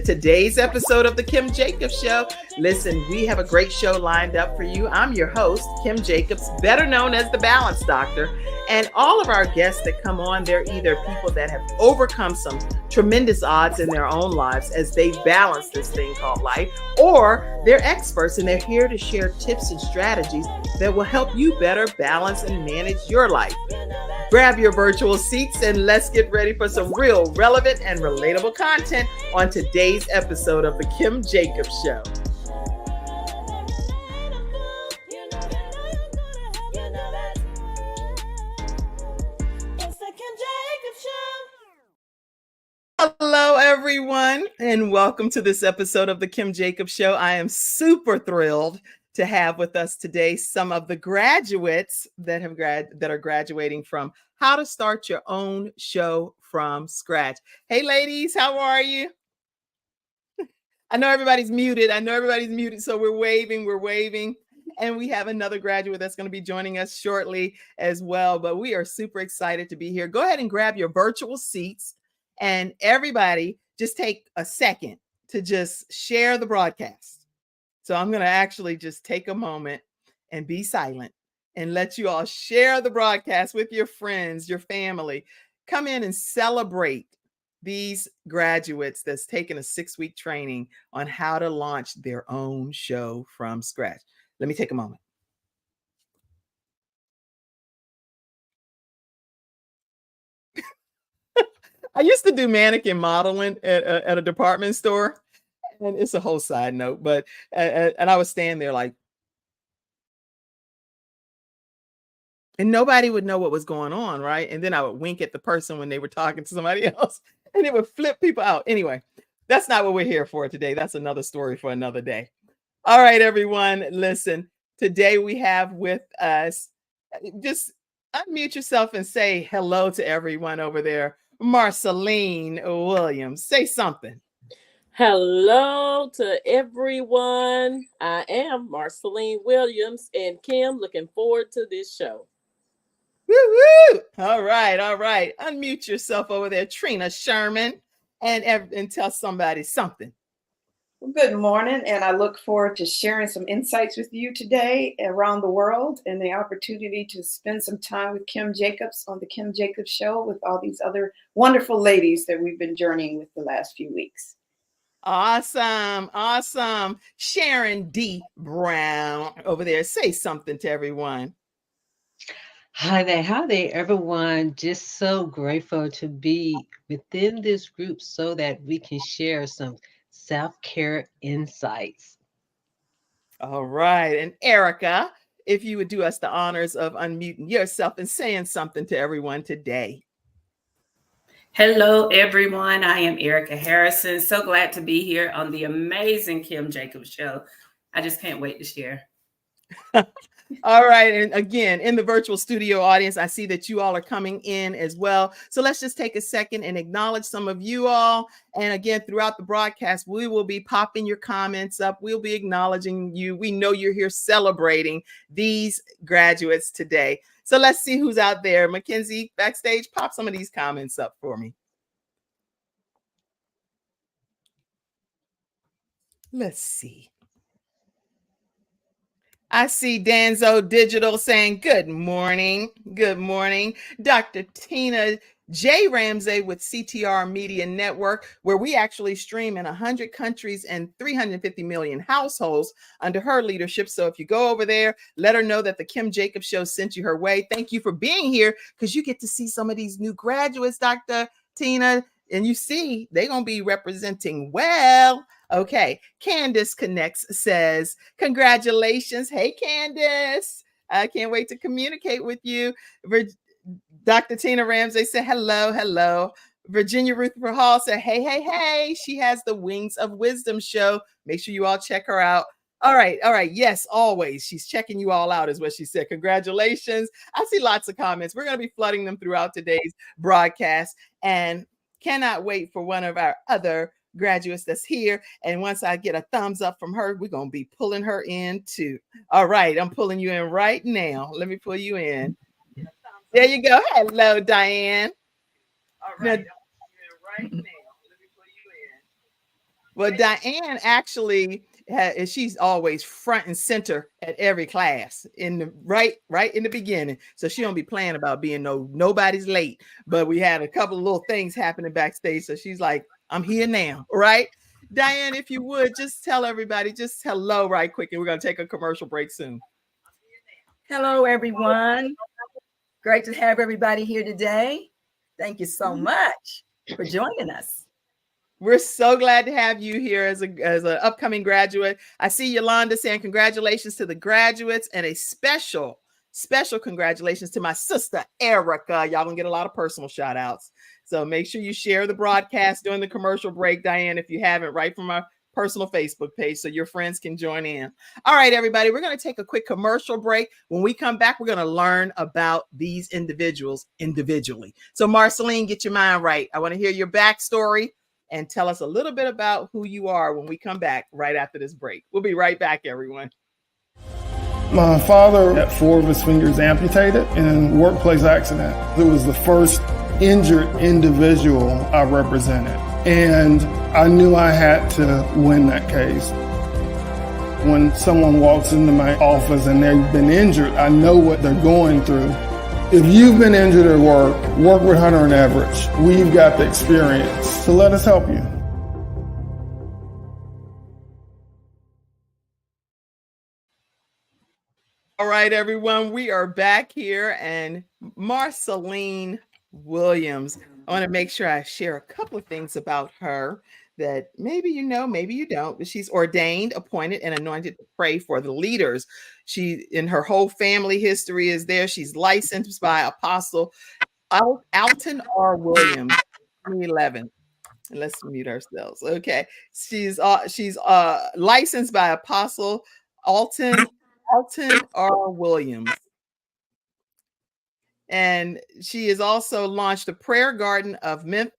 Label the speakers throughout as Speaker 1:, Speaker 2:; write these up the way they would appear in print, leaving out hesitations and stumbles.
Speaker 1: Today's episode of the Kim Jacobs Show. Listen, we have a great show lined up for you. I'm your host, Kim Jacobs, better known as the Balance Doctor. And all of our guests that come on, they're either people that have overcome some tremendous odds in their own lives as they balance this thing called life, or they're experts and they're here to share tips and strategies that will help you better balance and manage your life. Grab your virtual seats and let's get ready for some real relevant and relatable content on today's episode of the Kim Jacobs Show. Hello, everyone, and welcome to this episode of the Kim Jacobs Show. I am super thrilled to have with us today some of the graduates that are graduating from How to Start Your Own Show from Scratch. Hey, ladies, how are you? I know everybody's muted. So we're waving. And we have another graduate that's going to be joining us shortly as well. But we are super excited to be here. Go ahead and grab your virtual seats. And everybody just take a second to just share the broadcast. So I'm going to actually just take a moment and be silent and let you all share the broadcast with your friends, your family. Come in and celebrate these graduates that's taken a 6-week training on how to launch their own show from scratch. Let me take a moment. I used to do mannequin modeling at a department store. And it's a whole side note, but and I was standing there like, and nobody would know what was going on, right? And then I would wink at the person when they were talking to somebody else, and it would flip people out. Anyway, that's not what we're here for today. That's another story for another day. All right, everyone, listen. Today we have with us, just unmute yourself and say hello to everyone over there. Marceline Williams, say something.
Speaker 2: Hello to everyone. I am Marceline Williams, and Kim, looking forward to this show.
Speaker 1: Woo-woo! All right. Unmute yourself over there, Trini Sherman, and tell somebody something.
Speaker 3: Well, good morning, and I look forward to sharing some insights with you today around the world and the opportunity to spend some time with Kim Jacobs on the Kim Jacobs Show with all these other wonderful ladies that we've been journeying with the last few weeks.
Speaker 1: Awesome. Sharon D. Brown over there. Say something to everyone.
Speaker 4: Hi there, everyone. Just so grateful to be within this group so that we can share some self-care insights.
Speaker 1: All right. And Erica, if you would do us the honors of unmuting yourself and saying something to everyone today.
Speaker 5: Hello, everyone. I am Erica Harrison. So glad to be here on the amazing Kim Jacobs Show. I just can't wait to share.
Speaker 1: All right. And again, in the virtual studio audience, I see that you all are coming in as well. So let's just take a second and acknowledge some of you all. And again, throughout the broadcast, we will be popping your comments up. We'll be acknowledging you. We know you're here celebrating these graduates today. So let's see who's out there. Mackenzie, backstage, pop some of these comments up for me. Let's see. I see Danzo Digital saying, good morning. Good morning. Dr. Tina J. Ramsey with CTR Media Network, where we actually stream in 100 countries and 350 million households under her leadership. So if you go over there, let her know that the Kim Jacobs Show sent you her way. Thank you for being here because you get to see some of these new graduates, Dr. Tina, and you see they're going to be representing well. Okay, Candace Connects says, congratulations. Hey, Candace. I can't wait to communicate with you. Dr. Tina Ramsey said, hello. Virginia Rutherford Hall said, hey. She has the Wings of Wisdom show. Make sure you all check her out. All right. Yes, always. She's checking you all out is what she said. Congratulations. I see lots of comments. We're going to be flooding them throughout today's broadcast and cannot wait for one of our other graduates that's here. And once I get a thumbs up from her, we're going to be pulling her in too. All right. I'm pulling you in right now. Let me pull you in. There you go. Hello, Diane. All right. I'm pulling you in right now. Let me pull you in. Well, Diane actually she's always front and center at every class in the right in the beginning. So she don't be playing about being nobody's late. But we had a couple of little things happening backstage. So she's like, I'm here now, right? Diane, if you would just tell everybody just hello right quick, and we're gonna take a commercial break soon.
Speaker 6: Hello, everyone. Great to have everybody here today. Thank you so much for joining us.
Speaker 1: We're so glad to have you here as an upcoming graduate. I see Yolanda saying congratulations to the graduates and a special congratulations to my sister, Erica. Y'all gonna get a lot of personal shout outs. So make sure you share the broadcast during the commercial break, Diane, if you haven't, right from our personal Facebook page so your friends can join in. All right, everybody, we're going to take a quick commercial break. When we come back, we're going to learn about these individuals individually. So Marceline, get your mind right. I want to hear your backstory and tell us a little bit about who you are when we come back right after this break. We'll be right back, everyone.
Speaker 7: My father had 4 of his fingers amputated in a workplace accident. It was the first injured individual I represented, and I knew I had to win that case. When someone walks into my office and they've been injured, I know what they're going through. If you've been injured at work with Hunter and Everett. We've got the experience, so let us help you.
Speaker 1: All right, everyone, we are back here, and Marceline Williams. I want to make sure I share a couple of things about her that maybe you know, maybe you don't, but she's ordained, appointed, and anointed to pray for the leaders. She, in her whole family history is there. She's licensed by Apostle Alton R. Williams, 2011. Let's mute ourselves. Okay. She's licensed by Apostle Alton R. Williams. And she has also launched a prayer garden of Memphis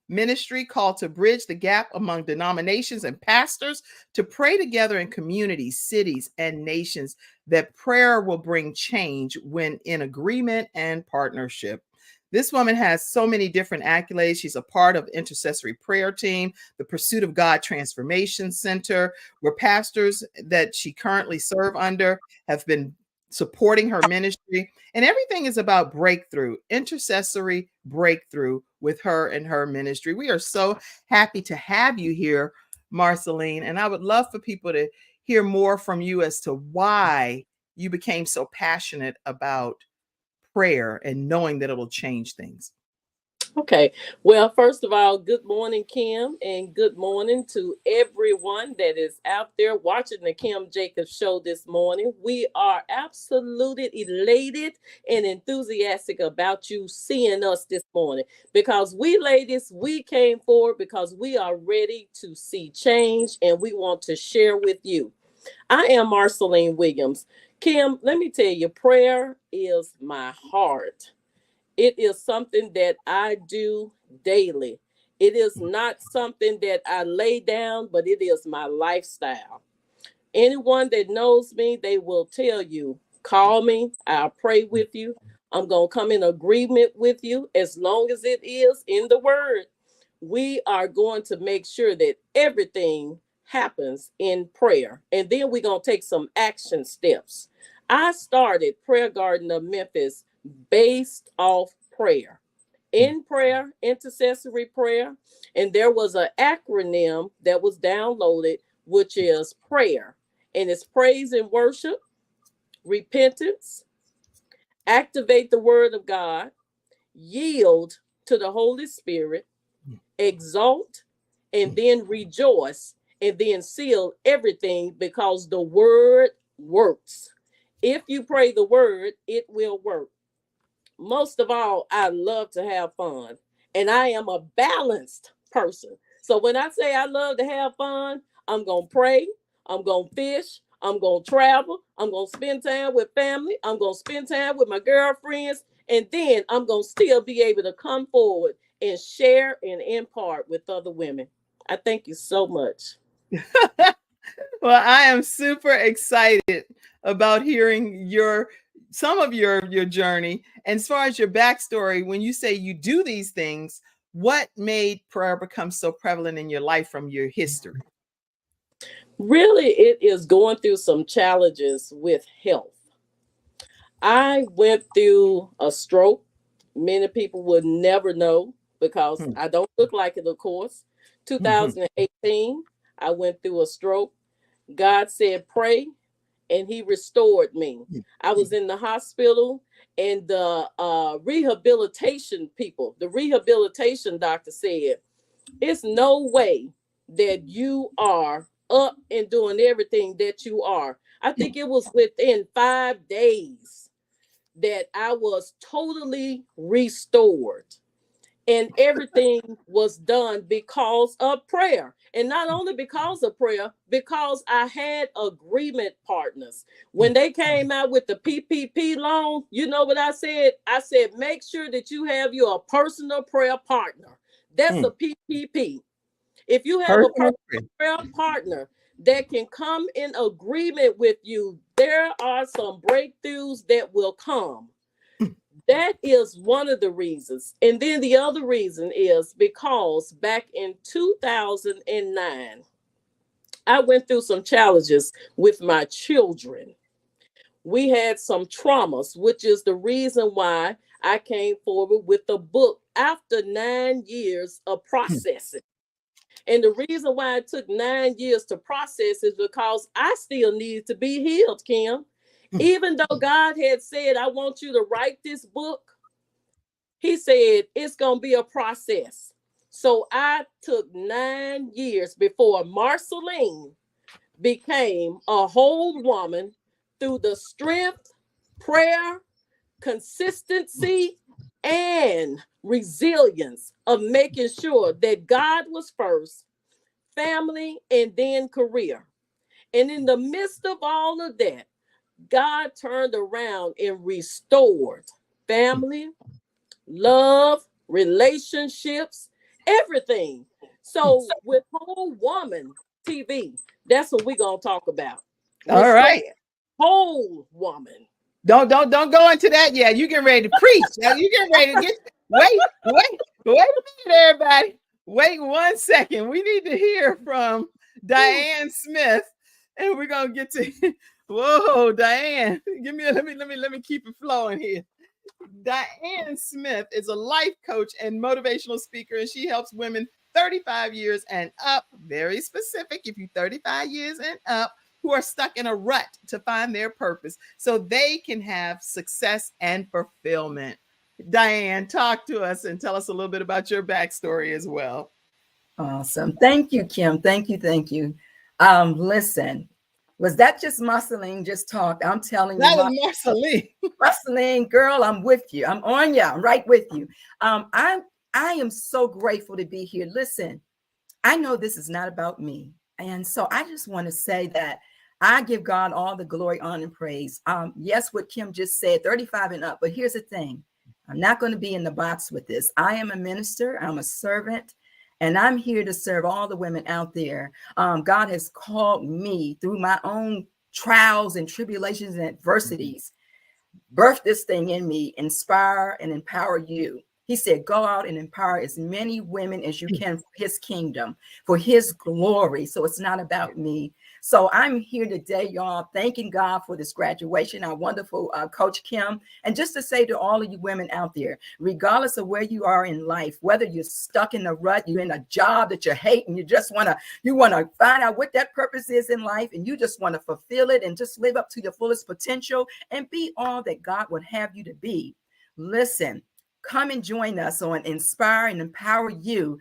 Speaker 1: ministry called to bridge the gap among denominations and pastors to pray together in communities, cities, and nations, that prayer will bring change when in agreement and partnership. This woman has so many different accolades. She's a part of intercessory prayer team, the Pursuit of God Transformation Center, where pastors that she currently serve under have been supporting her ministry. And everything is about breakthrough, intercessory breakthrough with her and her ministry. We are so happy to have you here, Marceline. And I would love for people to hear more from you as to why you became so passionate about prayer and knowing that it'll change things.
Speaker 2: Okay. Well, first of all, good morning, Kim, and good morning to everyone that is out there watching the Kim Jacobs show this morning. We are absolutely elated and enthusiastic about you seeing us this morning, because we ladies, we came forward because we are ready to see change, and we want to share with you. I am Marceline Williams. Kim, let me tell you, prayer is my heart. It is something that I do daily. It is not something that I lay down, but it is my lifestyle. Anyone that knows me, they will tell you, call me, I'll pray with you. I'm going to come in agreement with you as long as it is in the word. We are going to make sure that everything happens in prayer. And then we're going to take some action steps. I started Prayer Garden of Memphis based off prayer, in prayer, intercessory prayer. And there was an acronym that was downloaded, which is prayer. And it's praise and worship, repentance, activate the word of God, yield to the Holy Spirit, exalt, and then rejoice, and then seal everything, because the word works. If you pray the word, it will work. Most of all, I love to have fun, and I am a balanced person. So when I say I love to have fun, I'm going to pray, I'm going to fish, I'm going to travel, I'm going to spend time with family, I'm going to spend time with my girlfriends, and then I'm going to still be able to come forward and share and impart with other women. I thank you so much.
Speaker 1: Well, I am super excited about hearing some of your journey. And as far as your backstory, when you say you do these things, what made prayer become so prevalent in your life from your history?
Speaker 2: Really, it is going through some challenges with health. I went through a stroke. Many people would never know because I don't look like it, of course. 2018, I went through a stroke. God said, pray, and he restored me. I was in the hospital, and the rehabilitation people, the rehabilitation doctor said, it's no way that you are up and doing everything that you are. I think it was within 5 days that I was totally restored. And everything was done because of prayer. And not only because of prayer, because I had agreement partners. When they came out with the PPP loan, you know what I said? I said, make sure that you have your personal prayer partner. That's a PPP. If you have a personal prayer partner that can come in agreement with you, there are some breakthroughs that will come. That is one of the reasons. And then the other reason is because back in 2009, I went through some challenges with my children. We had some traumas, which is the reason why I came forward with the book after 9 years of processing. And the reason why it took 9 years to process is because I still needed to be healed, Kim. Even though God had said, I want you to write this book, he said, it's going to be a process. So I took 9 years before Marceline became a whole woman through the strength, prayer, consistency, and resilience of making sure that God was first, family, and then career. And in the midst of all of that, God turned around and restored family, love, relationships, everything. So with Whole Woman TV, that's what we're going to talk about.
Speaker 1: All right.
Speaker 2: Whole woman.
Speaker 1: Don't go into that yet. You getting ready to preach. Now you getting ready to get wait a minute, everybody. Wait 1 second. We need to hear from Diane Smith, and we're gonna get to whoa, Diane. Let me keep it flowing here. Diane Smith is a life coach and motivational speaker, and she helps women 35 years and up, very specific, if you're 35 years and up, who are stuck in a rut to find their purpose so they can have success and fulfillment. Diane, talk to us and tell us a little bit about your backstory as well.
Speaker 6: Awesome. Thank you, Kim. Thank you. Listen, was that just Marceline just talked? I'm telling you.
Speaker 1: That was Marceline.
Speaker 6: Marceline, girl, I'm with you. I'm on you. I'm right with you. I am so grateful to be here. Listen, I know this is not about me. And so I just want to say that I give God all the glory, honor, and praise. Yes, what Kim just said, 35 and up. But here's the thing. I'm not going to be in the box with this. I am a minister. I'm a servant. And I'm here to serve all the women out there. God has called me through my own trials and tribulations and adversities. Birth this thing in me, inspire and empower you. He said, go out and empower as many women as you can for his kingdom, for his glory. So it's not about me. So I'm here today, y'all, thanking God for this graduation, our wonderful Coach Kim. And just to say to all of you women out there, regardless of where you are in life, whether you're stuck in a rut, you're in a job that you hate, and you want to find out what that purpose is in life, and you just want to fulfill it and just live up to your fullest potential and be all that God would have you to be. Listen, come and join us on Inspire and Empower You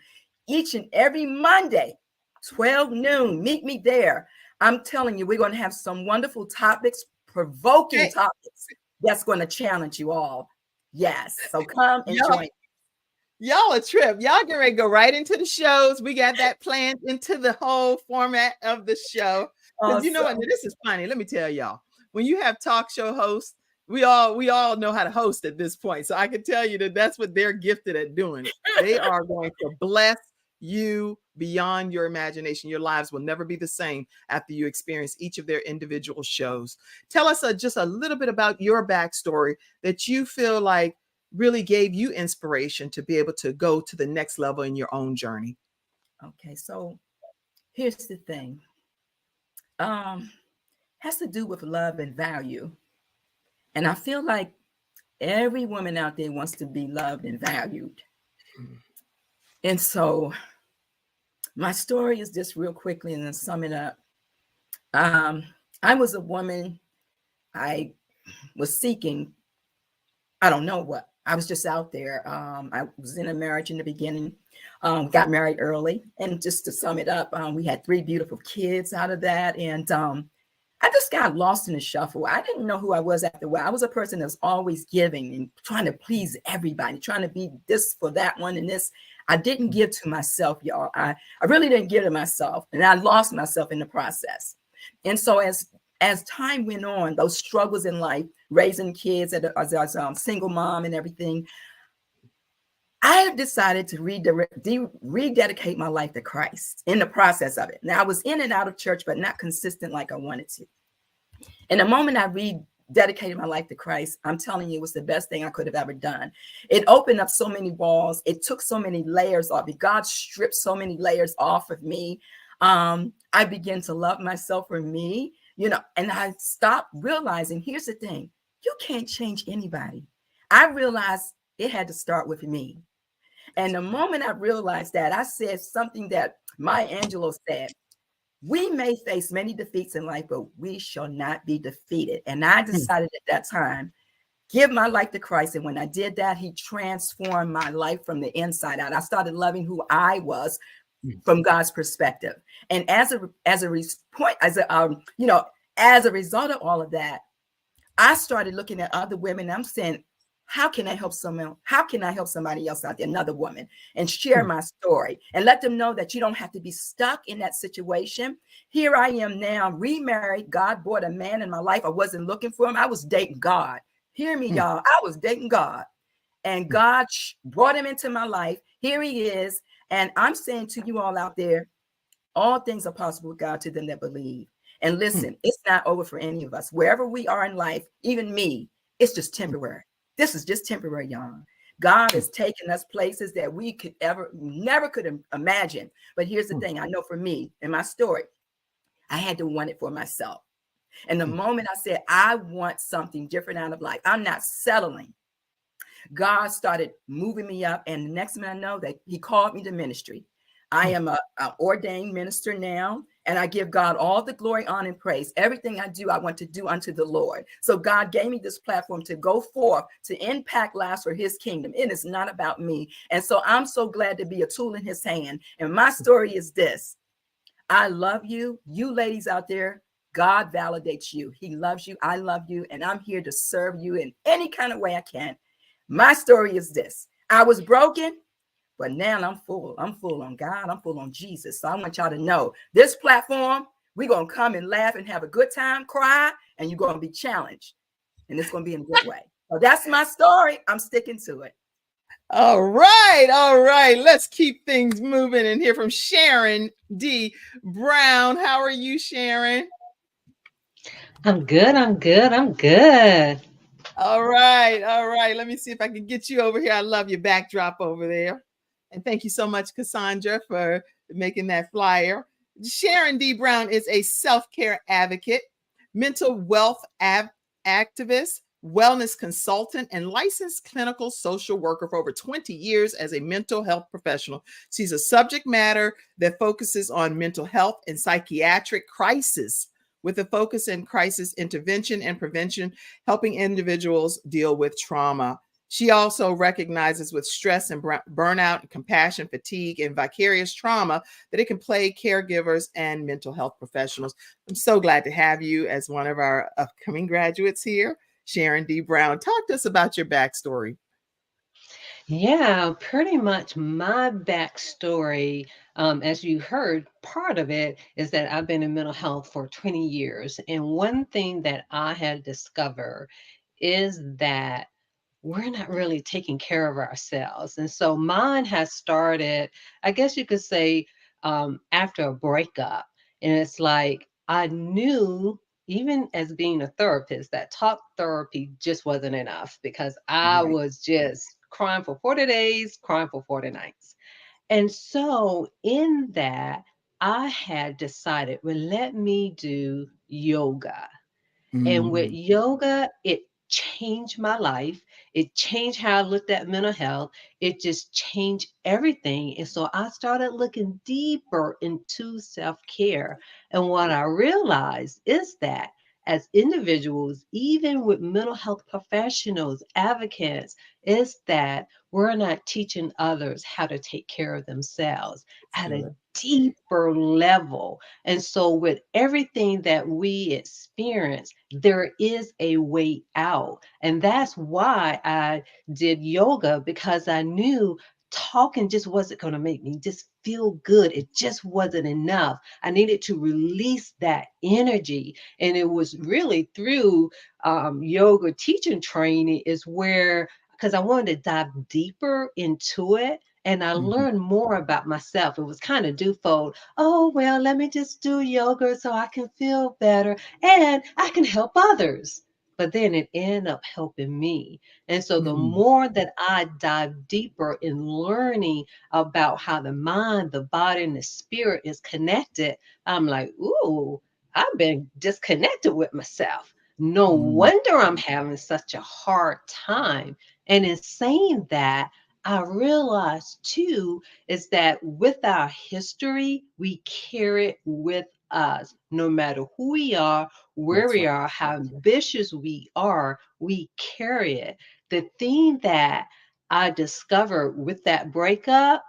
Speaker 6: each and every Monday, 12 noon. Meet me there. I'm telling you, we're going to have some wonderful topics, provoking topics that's going to challenge you all. Yes. So come and join.
Speaker 1: Y'all a trip. Y'all get ready to go right into the shows. We got that planned into the whole format of the show. Because you know what? This is funny. Let me tell y'all. When you have talk show hosts, we all know how to host at this point. So I can tell you that that's what they're gifted at doing. They are going to bless you beyond your imagination. Your lives will never be the same after you experience each of their individual shows. Tell us just a little bit about your backstory that you feel like really gave you inspiration to be able to go to the next level in your own journey?
Speaker 6: Okay, so here's the thing. Has to do with love and value. And I feel like every woman out there wants to be loved and valued. And so my story is just real quickly and then sum it up. I was a woman. I was seeking, I don't know what. I was just out there. I was in a marriage in the beginning, got married early. And just to sum it up, we had 3 beautiful kids out of that. And I just got lost in the shuffle. I didn't know who I was after a while. I was a person that was always giving and trying to please everybody, trying to be this for that one and this. I didn't give to myself, y'all. I really didn't give to myself. And I lost myself in the process. And so as time went on, those struggles in life, raising kids as a single mom and everything, I decided to rededicate my life to Christ in the process of it. Now, I was in and out of church, but not consistent like I wanted to. And the moment I rededicated my life to Christ, I'm telling you, it was the best thing I could have ever done. It opened up so many walls. It took so many layers off. God stripped so many layers off of me. I began to love myself for me, and I stopped realizing, here's the thing, you can't change anybody. I realized it had to start with me. And the moment I realized that, I said something that Maya Angelou said: we may face many defeats in life, but we shall not be defeated. And I decided at that time, give my life to Christ. And when I did that, he transformed my life from the inside out. I started loving who I was from God's perspective. And as a result of all of that, I started looking at other women. I'm saying, how can I help someone? How can I help somebody else out there, another woman, and share my story and let them know that you don't have to be stuck in that situation? Here I am now, remarried. God brought a man in my life. I wasn't looking for him. I was dating God. Hear me, y'all. I was dating God, and God brought him into my life. Here he is. And I'm saying to you all out there, all things are possible with God to them that believe. And listen, it's not over for any of us. Wherever we are in life, even me, it's just temporary. This is just temporary, y'all. God has taken us places that we never could imagine. But here's the thing. I know for me, in my story, I had to want it for myself. And the moment I said, I want something different out of life, I'm not settling, God started moving me up. And the next thing I know, that he called me to ministry. I am an ordained minister now, and I give God all the glory, honor, and praise. Everything I do, I want to do unto the Lord. So God gave me this platform to go forth, to impact lives for his kingdom. It is not about me. And so I'm so glad to be a tool in his hand. And my story is this: I love you. You ladies out there, God validates you. He loves you. I love you. And I'm here to serve you in any kind of way I can. My story is this: I was broken, but now I'm full. I'm full on God. I'm full on Jesus. So I want y'all to know this platform, we're going to come and laugh and have a good time, cry, and you're going to be challenged. And it's going to be in a good way. So that's my story. I'm sticking to it.
Speaker 1: All right. All right. Let's keep things moving and hear from Sharon D. Brown. How are you, Sharon?
Speaker 4: I'm good. I'm good. I'm good.
Speaker 1: All right. All right. Let me see if I can get you over here. I love your backdrop over there. And thank you so much, Cassandra, for making that flyer. Sharon D. Brown is a self-care advocate, mental wealth activist, wellness consultant, and licensed clinical social worker for over 20 years as a mental health professional. She's a subject matter that focuses on mental health and psychiatric crisis, with a focus in crisis intervention and prevention, helping individuals deal with trauma. She also recognizes with stress and burnout, and compassion, fatigue, and vicarious trauma that it can plague caregivers and mental health professionals. I'm so glad to have you as one of our upcoming graduates here, Sharon D. Brown. Talk to us about your backstory.
Speaker 4: Yeah, pretty much my backstory, as you heard, part of it is that I've been in mental health for 20 years. And one thing that I had discovered is that we're not really taking care of ourselves. And so mine has started, I guess you could say, after a breakup. And it's like, I knew, even as being a therapist, that talk therapy just wasn't enough because I
Speaker 1: Right.
Speaker 4: was just crying for 40 days, crying for 40 nights. And so in that, I had decided, well, let me do yoga. And with
Speaker 1: Mhm.
Speaker 4: yoga, it changed my life. It changed how I looked at mental health. It just changed everything. And so I started looking deeper into self care. And what I realized is that as individuals, even with mental health professionals, advocates, is that we're not teaching others how to take care of themselves at a
Speaker 1: Sure.
Speaker 4: deeper level. And so, with everything that we experience, there is a way out. And that's why I did yoga, because I knew talking just wasn't going to make me just feel good. It just wasn't enough. I needed to release that energy. And it was really through yoga teaching training, is where, because I wanted to dive deeper into it. And I
Speaker 1: Mhm.
Speaker 4: learned more about myself. It was kind of twofold. Oh, well, let me just do yoga so I can feel better and I can help others. But then it ended up helping me. And so the
Speaker 1: Mhm.
Speaker 4: more that I dive deeper in learning about how the mind, the body, and the spirit is connected, I'm like, ooh, I've been disconnected with myself. No
Speaker 1: Mhm.
Speaker 4: wonder I'm having such a hard time. And in saying that, I realized too is that with our history, we carry it with us. No matter who we are, where
Speaker 1: That's
Speaker 4: we
Speaker 1: right.
Speaker 4: are, how ambitious we are, we carry it. The thing that I discovered with that breakup,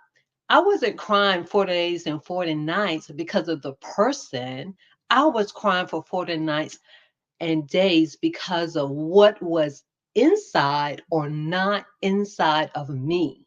Speaker 4: I wasn't crying 40 days and 40 nights because of the person. I was crying for 40 nights and days because of what was inside or not inside of me.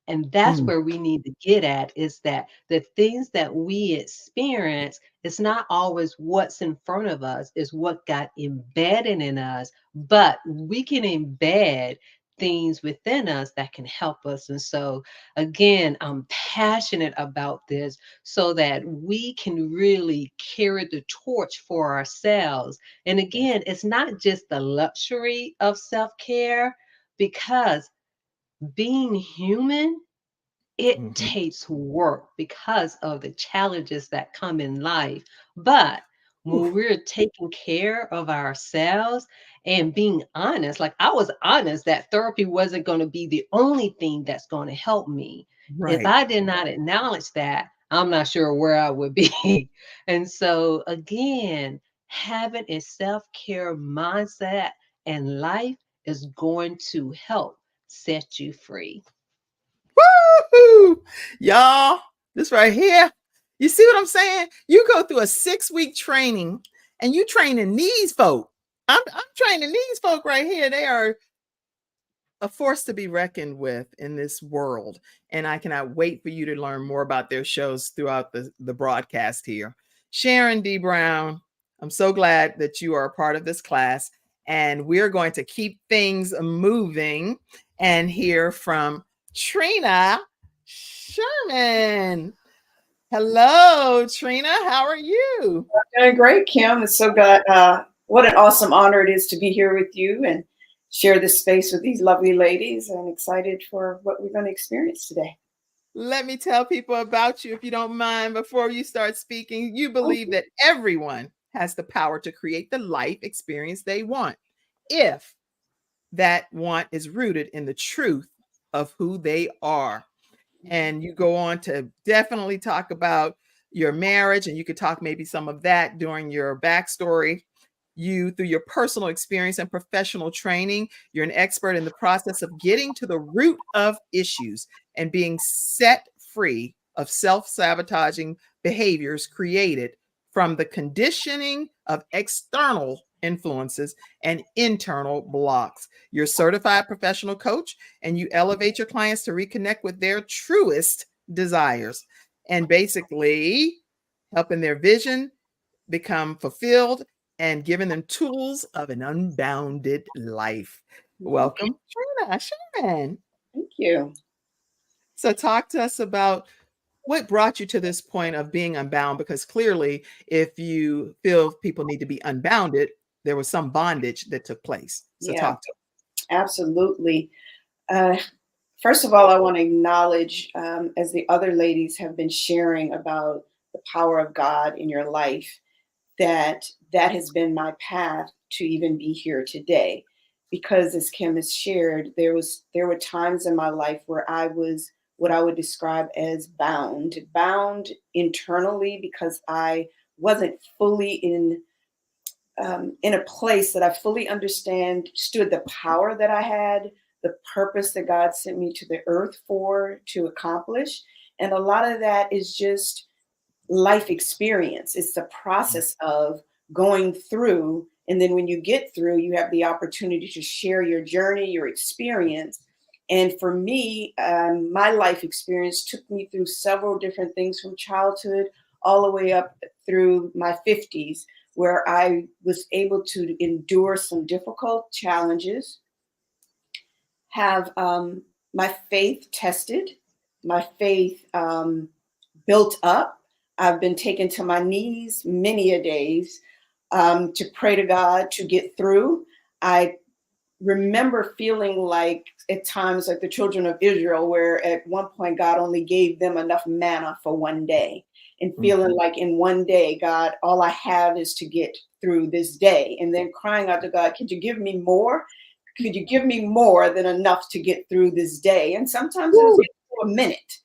Speaker 4: And that's
Speaker 1: Mm.
Speaker 4: where we need to get at, is that the things that we experience, it's not always what's in front of us, is what got embedded in us, but we can embed things within us that can help us. And so again, I'm passionate about this so that we can really carry the torch for ourselves. And again, it's not just the luxury of self-care, because being human, it
Speaker 1: Mhm.
Speaker 4: takes work because of the challenges that come in life. But when
Speaker 1: Oof.
Speaker 4: we're taking care of ourselves and being honest, like I was honest that therapy wasn't going to be the only thing that's going to help me. If
Speaker 1: Right.
Speaker 4: I did not acknowledge that, I'm not sure where I would be. And so, again, having a self care mindset and life is going to help set you free.
Speaker 1: Woo! Y'all, this right here. You see what I'm saying? You go through a 6-week training and you training these folk. I'm training these folk right here. They are a force to be reckoned with in this world. And I cannot wait for you to learn more about their shows throughout the broadcast here. Sharon D. Brown, I'm so glad that you are a part of this class. And we're going to keep things moving and hear from Trini Sherman. Hello, Trina. How are you?
Speaker 3: Doing great, Kim. It's so glad. What an awesome honor it is to be here with you and share this space with these lovely ladies. I'm excited for what we're going to experience today.
Speaker 1: Let me tell people about you, if you don't mind, before you start speaking. You believe that everyone has the power to create the life experience they want, if that want is rooted in the truth of who they are. And you go on to definitely talk about your marriage, and you could talk maybe some of that during your backstory. You, through your personal experience and professional training, you're an expert in the process of getting to the root of issues and being set free of self-sabotaging behaviors created from the conditioning of external influences and internal blocks. You're a certified professional coach, and you elevate your clients to reconnect with their truest desires and basically helping their vision become fulfilled and giving them tools of an unbounded life. Welcome, Trina Sherman.
Speaker 3: Thank you.
Speaker 1: So talk to us about what brought you to this point of being unbound? Because clearly, if you feel people need to be unbounded, there was some bondage that took place. So
Speaker 3: Yeah,
Speaker 1: talk to
Speaker 3: absolutely. Uh, First of all, I want to acknowledge, as the other ladies have been sharing about the power of God in your life, that has been my path to even be here today. Because as Kim has shared, there were times in my life where I was what I would describe as bound internally, because I wasn't fully in a place that I fully understood the power that I had, the purpose that God sent me to the earth to accomplish. And a lot of that is just life experience. It's the process of going through. And then when you get through, you have the opportunity to share your journey, your experience. And for me, my life experience took me through several different things from childhood all the way up through my 50s, where I was able to endure some difficult challenges, have my faith tested, my faith built up. I've been taken to my knees many a days to pray to God to get through. I remember feeling like at times like the children of Israel, where at one point God only gave them enough manna for one day, and feeling like in one day, God, all I have is to get through this day. And then crying out to God, could you give me more? Could you give me more than enough to get through this day? And sometimes it was for a minute,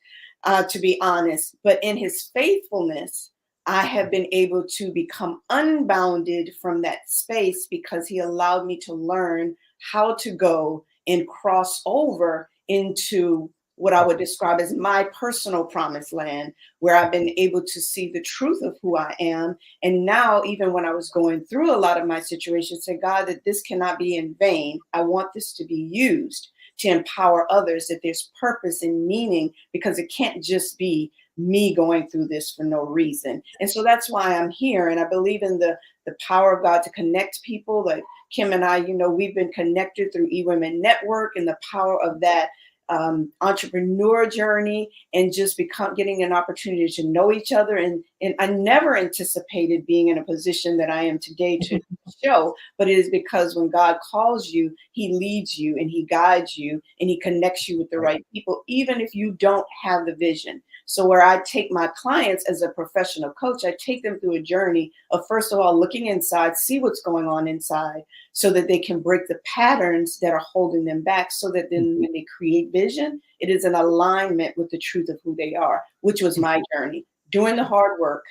Speaker 3: to be honest. But in his faithfulness, I have been able to become unbounded from that space, because he allowed me to learn how to go and cross over into what I would describe as my personal promised land, where I've been able to see the truth of who I am. And now, even when I was going through a lot of my situations, say, God, that this cannot be in vain. I want this to be used to empower others, that there's purpose and meaning, because it can't just be me going through this for no reason. And so that's why I'm here. And I believe in the power of God to connect people. Like Kim and I, we've been connected through eWomen Network, and the power of that entrepreneur journey, and just getting an opportunity to know each other. And I never anticipated being in a position that I am today to show, but it is because when God calls you, he leads you and he guides you and he connects you with the right people, even if you don't have the vision. So where I take my clients as a professional coach, I take them through a journey of, first of all, looking inside, see what's going on inside, so that they can break the patterns that are holding them back, so that then when they create vision, it is in alignment with the truth of who they are, which was my journey. Doing the hard work,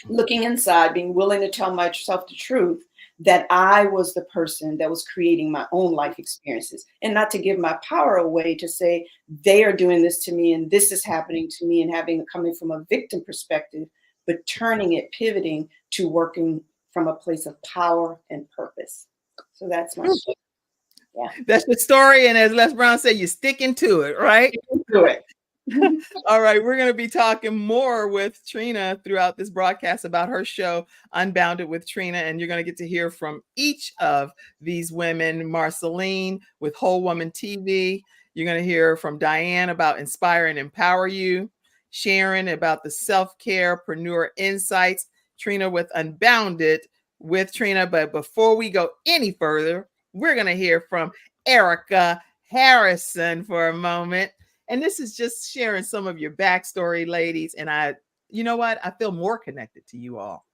Speaker 3: looking inside, being willing to tell myself the truth, that I was the person that was creating my own life experiences, and not to give my power away to say they are doing this to me and this is happening to me, and coming from a victim perspective, but turning it, pivoting to working from a place of power and purpose. So that's my story. Yeah.
Speaker 1: That's the story. And as Les Brown said, you're sticking to it, right?
Speaker 3: Do it.
Speaker 1: All right. We're going to be talking more with Trina throughout this broadcast about her show, Unbounded with Trina. And you're going to get to hear from each of these women. Marceline with Whole Woman TV. You're going to hear from Diane about Inspire and Empower You. Sharon about the self-carepreneur insights. Trina with Unbounded with Trina. But before we go any further, we're going to hear from Erica Harrison for a moment. And this is just sharing some of your backstory, ladies. And you know what? I feel more connected to you all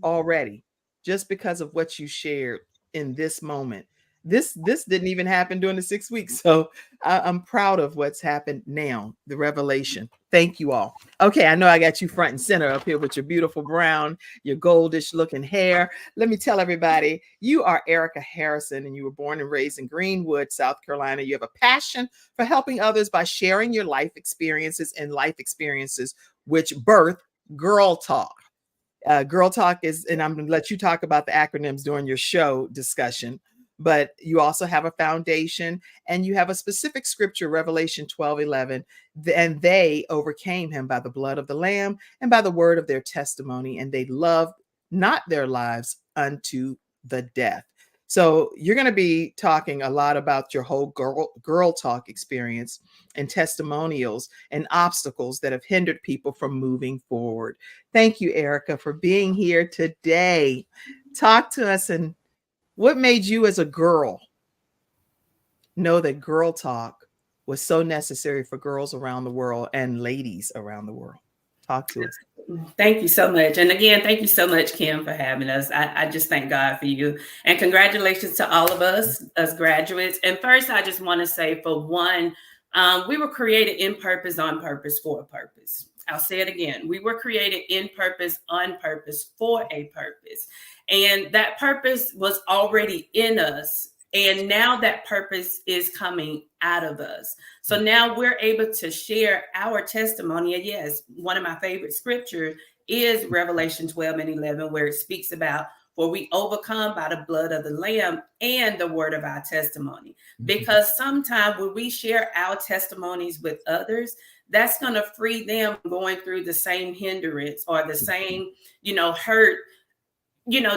Speaker 1: already, just because of what you shared in this moment. This didn't even happen during the 6 weeks. So I'm proud of what's happened now, the revelation. Thank you all. Okay, I know I got you front and center up here with your beautiful brown, your goldish looking hair. Let me tell everybody, you are Erica Harrison, and you were born and raised in Greenwood, South Carolina. You have a passion for helping others by sharing your life experiences which birth Girl Talk. Girl Talk is, and I'm going to let you talk about the acronyms during your show discussion, but you also have a foundation, and you have a specific scripture, Revelation 12:11, and they overcame him by the blood of the Lamb and by the word of their testimony, and they loved not their lives unto the death. So you're going to be talking a lot about your whole girl talk experience and testimonials and obstacles that have hindered people from moving forward. Thank you, Erica, for being here today. Talk to us, and what made you as a girl know that girl talk was so necessary for girls around the world and ladies around the world? Talk to us.
Speaker 5: Thank you so much. And again, thank you so much, Kim, for having us. I just thank God for you. And congratulations to all of us as graduates. And first, I just want to say, for one, we were created in purpose, on purpose, for a purpose. I'll say it again. We were created in purpose, on purpose, for a purpose. And that purpose was already in us. And now that purpose is coming out of us. So now we're able to share our testimony. And yes, one of my favorite scriptures is Revelation 12:11, where it speaks about, for we overcome by the blood of the Lamb and the word of our testimony. Because sometimes when we share our testimonies with others, that's going to free them going through the same hindrance or the same, hurt,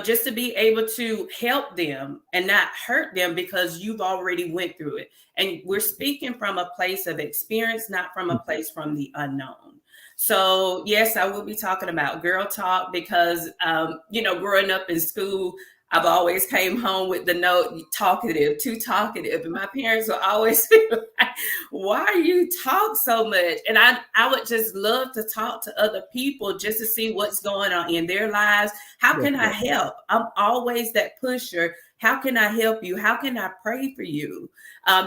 Speaker 5: just to be able to help them and not hurt them, because you've already went through it. And we're speaking from a place of experience, not from a place from the unknown. So yes, I will be talking about girl talk because, growing up in school, I've always came home with the note, talkative, too talkative. And my parents would always be like, why do you talk so much? And I would just love to talk to other people just to see what's going on in their lives. How can I help? I'm always that pusher. How can I help you? How can I pray for you?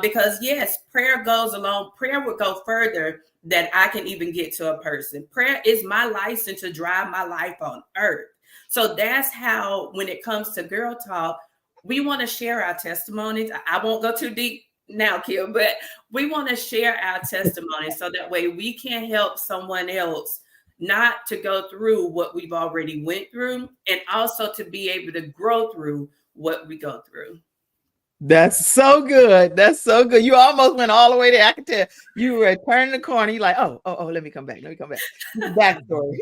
Speaker 5: Because yes, prayer goes along. Prayer would go further than I can even get to a person. Prayer is my license to drive my life on earth. So that's how, when it comes to girl talk, we want to share our testimonies. I won't go too deep now, Kim, but we want to share our testimonies so that way we can help someone else not to go through what we've already went through, and also to be able to grow through what we go through.
Speaker 1: That's so good. That's so good. You almost went all the way there. I can tell you were turning the corner. You're like, oh, let me come back. Backstory.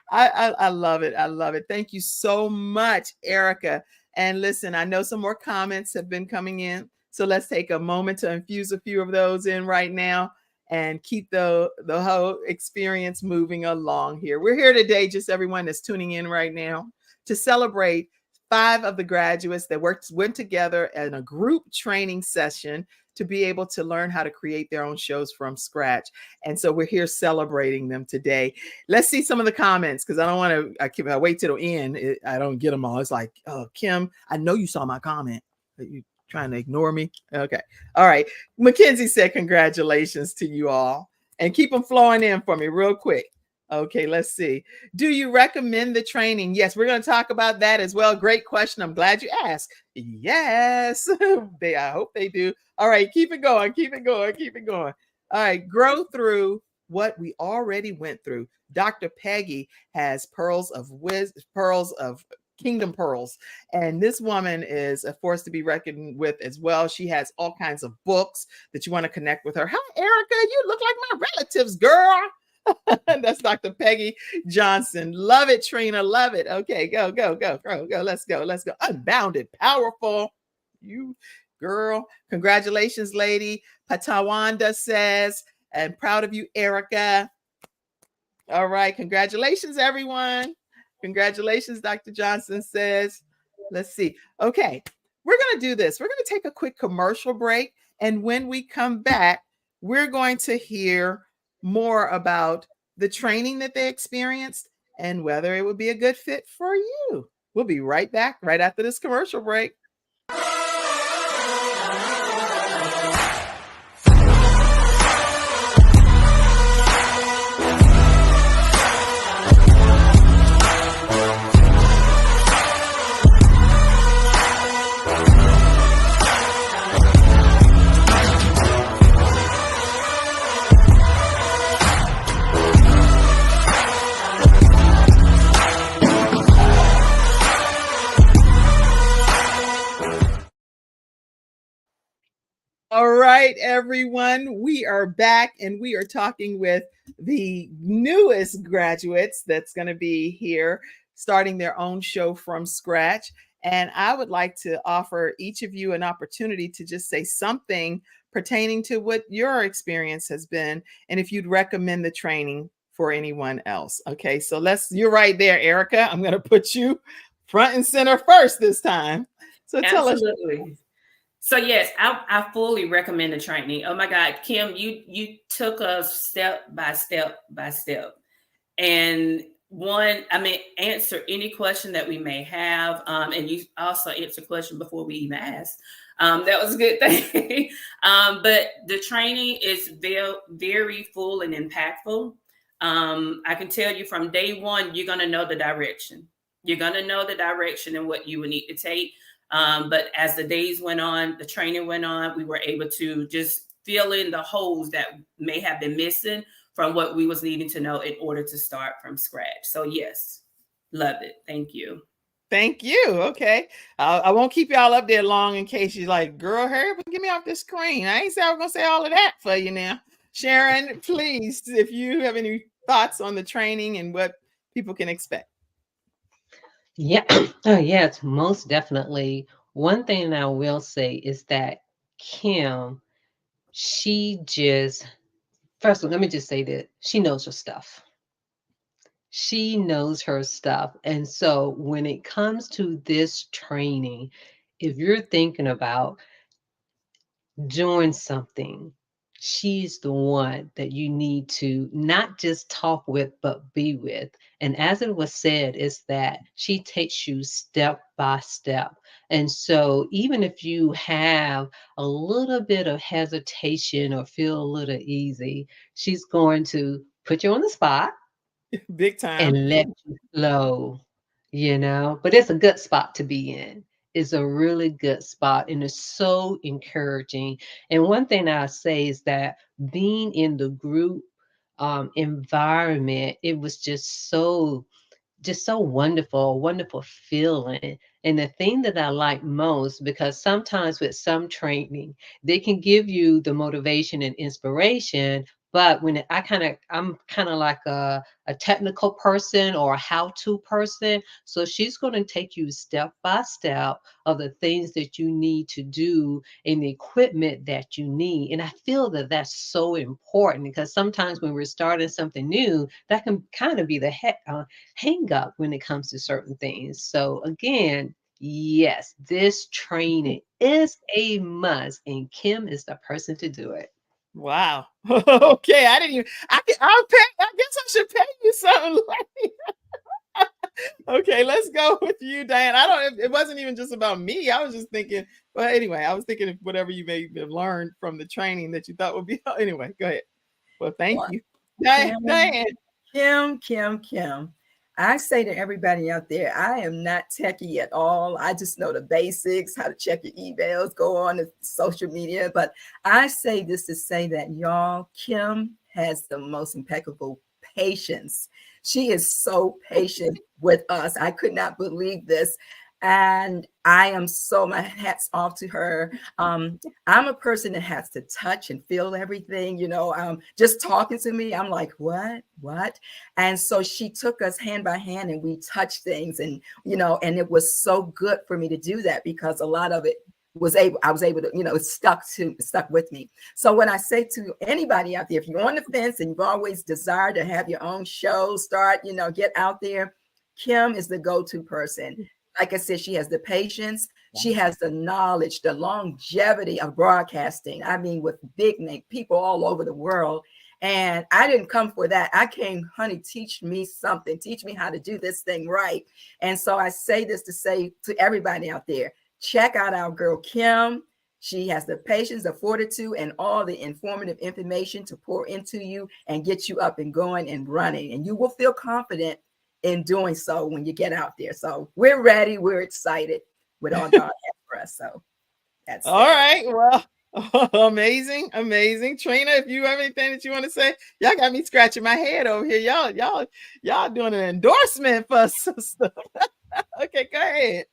Speaker 1: I love it. I love it. Thank you so much, Erica. And listen, I know some more comments have been coming in. So let's take a moment to infuse a few of those in right now and keep the whole experience moving along here. We're here today, just everyone that's tuning in right now, to celebrate 5 of the graduates that went together in a group training session to be able to learn how to create their own shows from scratch. And so we're here celebrating them today. Let's see some of the comments, because I don't want to, I wait till the end. I don't get them all. It's like, oh, Kim, I know you saw my comment. Are you trying to ignore me? Okay. All right. Mackenzie said, congratulations to you all. And keep them flowing in for me real quick. Okay, let's see. Do you recommend the training? Yes, we're going to talk about that as well. Great question. I'm glad you asked. Yes, I hope they do. All right, keep it going. All right, grow through what we already went through. Dr. Peggy has pearls of kingdom pearls, and this woman is a force to be reckoned with as well. She has all kinds of books that you want to connect with her. Hi, Erica, you look like my relatives, girl. That's Dr. Peggy Johnson. Love it, Trina. Love it. Okay, go. Let's go. Unbounded, powerful. You girl. Congratulations, lady. Patawanda says, and proud of you, Erica. All right. Congratulations, everyone. Congratulations, Dr. Johnson says. Let's see. Okay. We're going to do this. We're going to take a quick commercial break. And when we come back, we're going to hear more about the training that they experienced and whether it would be a good fit for you. We'll be right back right after this commercial break. All right, everyone, we are back and we are talking with the newest graduates that's going to be here starting their own show from scratch. And I would like to offer each of you an opportunity to just say something pertaining to what your experience has been, and if you'd recommend the training for anyone else. Okay, so you're right there, Erica. I'm going to put you front and center first this time. So tell us.
Speaker 5: Absolutely. So yes, I fully recommend the training. Oh my God, Kim, you took us step by step by step. And answer any question that we may have. And you also answer question before we even ask. That was a good thing. But the training is very, very full and impactful. I can tell you from day one, you're going to know the direction. You're going to know the direction and what you would need to take. But as the days went on, the training went on, we were able to just fill in the holes that may have been missing from what we was needing to know in order to start from scratch. So yes, love it. Thank you.
Speaker 1: Thank you. Okay. I won't keep y'all up there long in case you're like, girl, hurry up and get me off the screen. I ain't say I was going to say all of that for you now. Sharon, please, if you have any thoughts on the training and what people can expect.
Speaker 4: Yeah. Oh, yes, most definitely. One thing I will say is that Kim, first of all, let me just say that she knows her stuff. She knows her stuff. And so when it comes to this training, if you're thinking about doing something, she's the one that you need to not just talk with, but be with. And as it was said, is that she takes you step by step. And so even if you have a little bit of hesitation or feel a little easy, she's going to put you on the spot
Speaker 1: Big time.
Speaker 4: and let you flow, but it's a good spot to be in. It's a really good spot and it's so encouraging. And one thing I say is that being in the group environment, it was just so wonderful feeling. And the thing that I like most, because sometimes with some training, they can give you the motivation and inspiration, but when I'm kind of like a technical person or a how-to person. So she's going to take you step by step of the things that you need to do and the equipment that you need. And I feel that that's so important because sometimes when we're starting something new, that can kind of be the hang up when it comes to certain things. So again, yes, this training is a must, and Kim is the person to do it.
Speaker 1: Wow. Okay. I didn't even, I guess I should pay you something like Okay, let's go with you, Diane. It wasn't even just about me. I was just thinking, well, anyway, I was thinking of whatever you may have learned from the training that you thought would be, anyway, go ahead. Well, thank you. Diane.
Speaker 6: Kim. I say to everybody out there, I am not techie at all. I just know the basics, how to check your emails, go on to social media. But I say this to say that y'all, Kim has the most impeccable patience. She is so patient with us. I could not believe this. And I am my hats off to her. I'm a person that has to touch and feel everything, just talking to me. I'm like, what? And so she took us hand by hand and we touched things and it was so good for me to do that because a lot of it I was able to, it stuck with me. So when I say to anybody out there, if you're on the fence and you've always desired to have your own show start, get out there, Kim is the go-to person. Like I said, she has the patience. She has the knowledge, the longevity of broadcasting. I mean, with big name people all over the world. And I didn't come for that. I came, honey, teach me something. Teach me how to do this thing right. And so I say this to say to everybody out there, check out our girl, Kim. She has the patience, the fortitude, and all the informative information to pour into you and get you up and going and running. And you will feel confident in doing so when you get out there. So we're ready. We're excited with all God has for us. So that's
Speaker 1: all right. Well, amazing. Trina, if you have anything that you want to say, y'all got me scratching my head over here. Y'all doing an endorsement for some stuff. Okay, go ahead.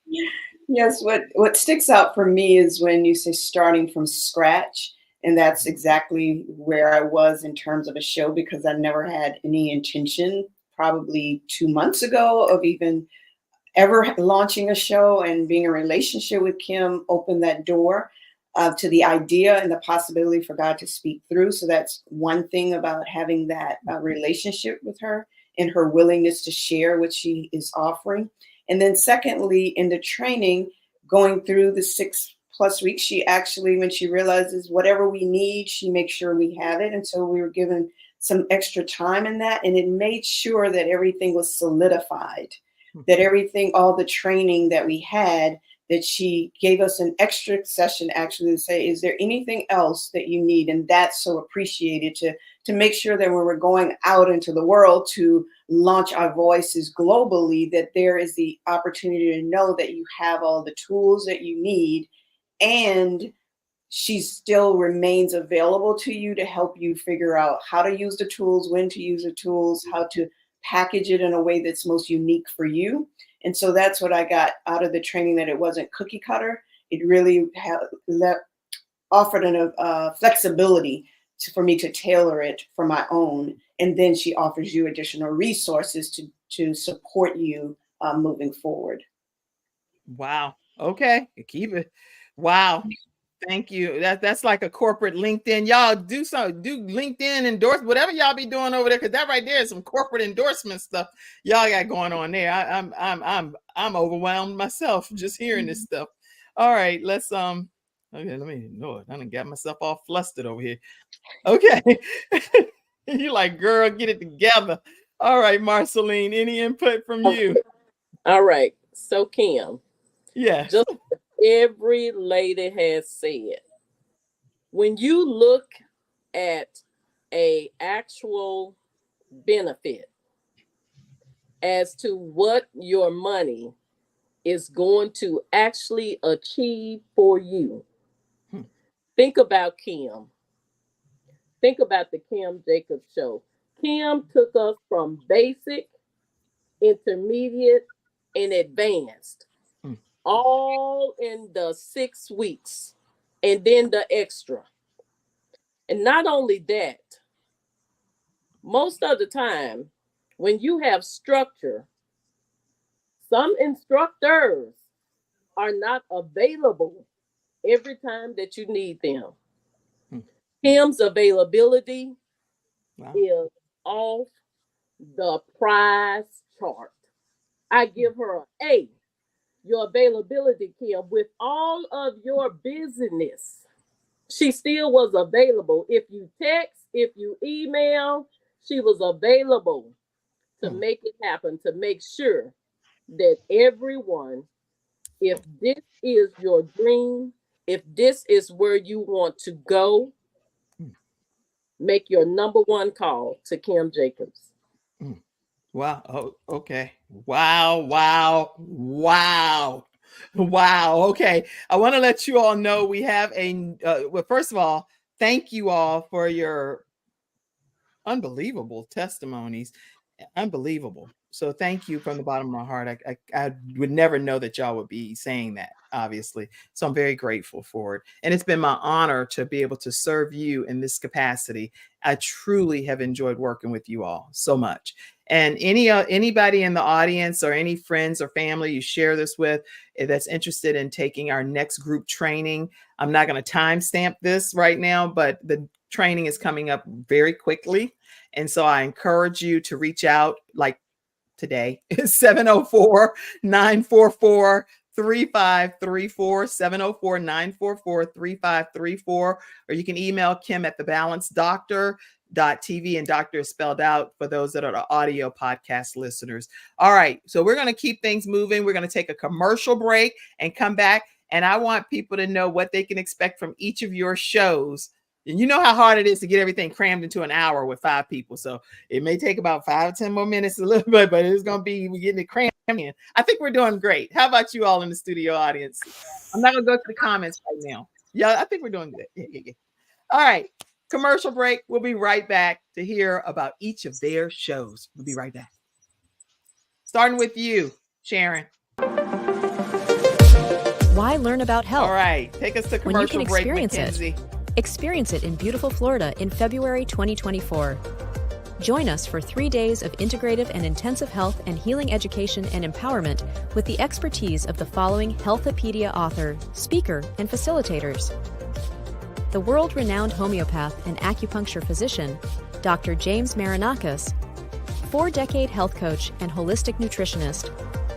Speaker 3: Yes, what sticks out for me is when you say starting from scratch. And that's exactly where I was in terms of a show because I never had any intention probably 2 months ago of even ever launching a show and being in a relationship with Kim opened that door to the idea and the possibility for God to speak through. So that's one thing about having that relationship with her and her willingness to share what she is offering. And then secondly, in the training, going through the 6+ weeks, she actually, when she realizes whatever we need, she makes sure we have it. And so we were given some extra time in that, and it made sure that everything was solidified, that everything, all the training that we had, that she gave us an extra session actually to say, is there anything else that you need? And that's so appreciated to make sure that when we're going out into the world to launch our voices globally, that there is the opportunity to know that you have all the tools that you need, and she still remains available to you to help you figure out how to use the tools, when to use the tools, how to package it in a way that's most unique for you. And so that's what I got out of the training, that it wasn't cookie cutter. It really offered a flexibility for me to tailor it for my own. And then she offers you additional resources to support you moving forward.
Speaker 1: Wow. Okay. Keep it. Wow. Thank you. That's like a corporate LinkedIn. Y'all do LinkedIn endorse whatever y'all be doing over there, because that right there is some corporate endorsement stuff y'all got going on there. I'm overwhelmed myself just hearing this stuff. All right, let's okay, let me ignore it. I done got myself all flustered over here. Okay. You like, girl, get it together. All right, Marceline, any input from you?
Speaker 2: All right. So Kim.
Speaker 1: Yeah.
Speaker 2: Just every lady has said, when you look at a actual benefit as to what your money is going to actually achieve for you, think about Kim. Think about the Kim Jacobs show. Kim took us from basic, intermediate, and advanced, all in the 6 weeks, and then the extra. And not only that, most of the time, when you have structure, some instructors are not available every time that you need them. Kim's availability is off the prize chart. I give her an A. Your availability, Kim, with all of your busyness, she still was available. If you text, if you email, she was available to make it happen, to make sure that everyone, if this is your dream, if this is where you want to go, make your number one call to Kim Jacobs.
Speaker 1: Wow. Oh, okay. Wow. Okay. I want to let you all know we have well, first of all, thank you all for your unbelievable testimonies. Unbelievable. So thank you from the bottom of my heart. I would never know that y'all would be saying that, obviously. So I'm very grateful for it. And it's been my honor to be able to serve you in this capacity. I truly have enjoyed working with you all so much. And anybody in the audience or any friends or family you share this with that's interested in taking our next group training, I'm not going to timestamp this right now, but the training is coming up very quickly. And so I encourage you to reach out like today, 704-944-3534, 704-944-3534, or you can email Kim at thebalancedoctor.tv, and doctor is spelled out for those that are the audio podcast listeners. All right, so we're going to keep things moving. We're going to take a commercial break and come back, and I want people to know what they can expect from each of your shows. And you know how hard it is to get everything crammed into an hour with 5 people. So it may take about 5 or 10 more minutes a little bit, but it's going to be, we're getting it crammed in. I think we're doing great. How about you all in the studio audience? I'm not going to go to the comments right now. Yeah, I think we're doing good. Yeah. All right. Commercial break. We'll be right back to hear about each of their shows. We'll be right back. Starting with you, Sharon.
Speaker 8: Why learn about health?
Speaker 1: All right. Take us to commercial break,
Speaker 8: experience
Speaker 1: Mackenzie.
Speaker 8: Experience it in beautiful Florida in February 2024. Join us for 3 days of integrative and intensive health and healing education and empowerment with the expertise of the following Healthopedia author, speaker, and facilitators. The world-renowned homeopath and acupuncture physician, Dr. James Marinakis, 4-decade health coach and holistic nutritionist,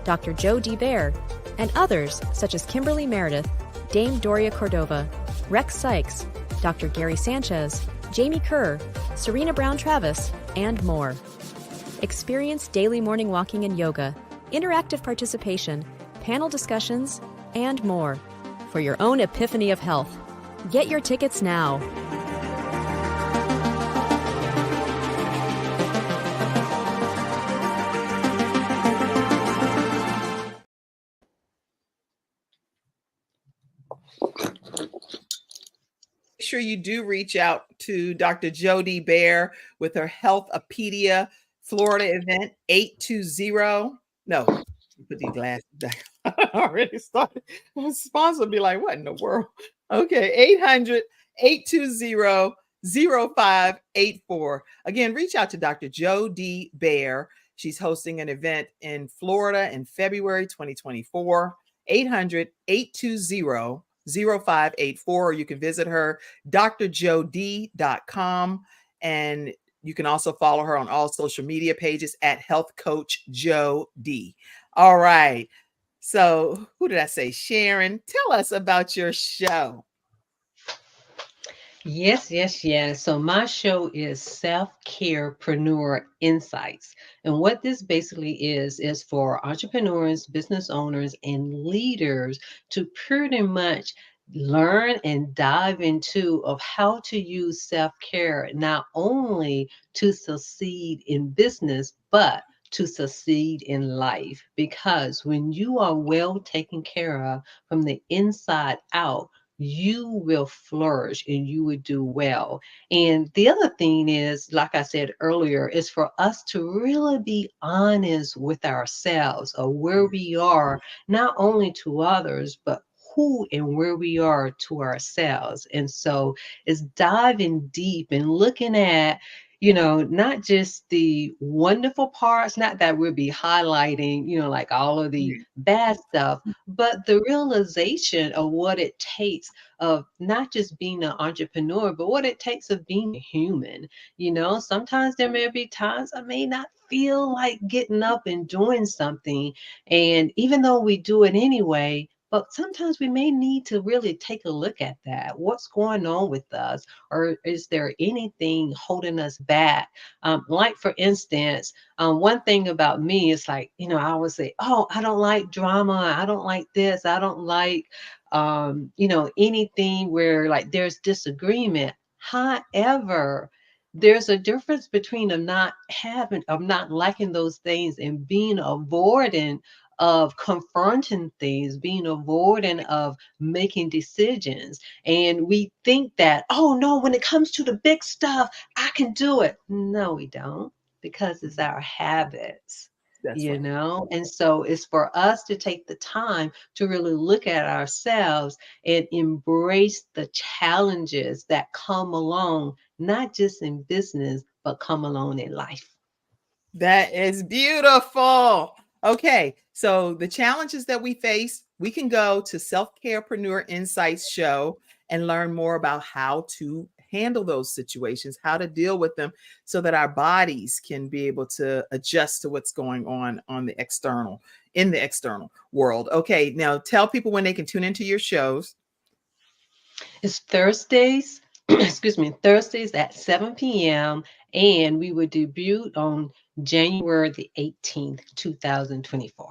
Speaker 8: Dr. Joe D. Bear, and others such as Kimberly Meredith, Dame Doria Cordova, Rex Sykes, Dr. Gary Sanchez, Jamie Kerr, Serena Brown-Travis, and more. Experience daily morning walking and yoga, interactive participation, panel discussions, and more for your own epiphany of health. Get your tickets now.
Speaker 1: Sure you do reach out to Dr. Jody Bear with her Healthopedia Florida event 820. No, put these glasses back. I already started. My sponsor will be like, what in the world? Okay, 800-820-0584. Again, reach out to Dr. Jody Bear. She's hosting an event in Florida in February 2024. 800-820-0584, or you can visit her, drjod.com, and you can also follow her on all social media pages at Health Coach Joe D. All right. So who did I say? Sharon, tell us about your show.
Speaker 4: Yes, yes, yes. So my show is Self-Carepreneur Insights. And what this basically is for entrepreneurs, business owners, and leaders to pretty much learn and dive into of how to use self-care not only to succeed in business, but to succeed in life. Because when you are well taken care of from the inside out, you will flourish and you would do well. And the other thing is, like I said earlier, is for us to really be honest with ourselves of where we are, not only to others, but who and where we are to ourselves. And so it's diving deep and looking at, not just the wonderful parts, not that we'll be highlighting, like all of the bad stuff, but the realization of what it takes of not just being an entrepreneur, but what it takes of being a human. Sometimes there may be times I may not feel like getting up and doing something. And even though we do it anyway, but sometimes we may need to really take a look at that. What's going on with us? Or is there anything holding us back? Like, for instance, one thing about me is like, I always say, oh, I don't like drama. I don't like this. I don't like, anything where like there's disagreement. However, there's a difference between of not liking those things and being avoidant of confronting things, being avoidant of making decisions. And we think that, oh no, when it comes to the big stuff, I can do it. No, we don't, because it's our habits.
Speaker 1: That's right.
Speaker 4: And so it's for us to take the time to really look at ourselves and embrace the challenges that come along, not just in business, but come along in life.
Speaker 1: That is beautiful. Okay, so the challenges that we face, we can go to Self-Carepreneur Insights show and learn more about how to handle those situations, how to deal with them so that our bodies can be able to adjust to what's going on in the external world. Okay, now tell people when they can tune into your shows.
Speaker 4: It's Thursdays, Thursdays at 7 p.m. And we will debut on January the 18th, 2024.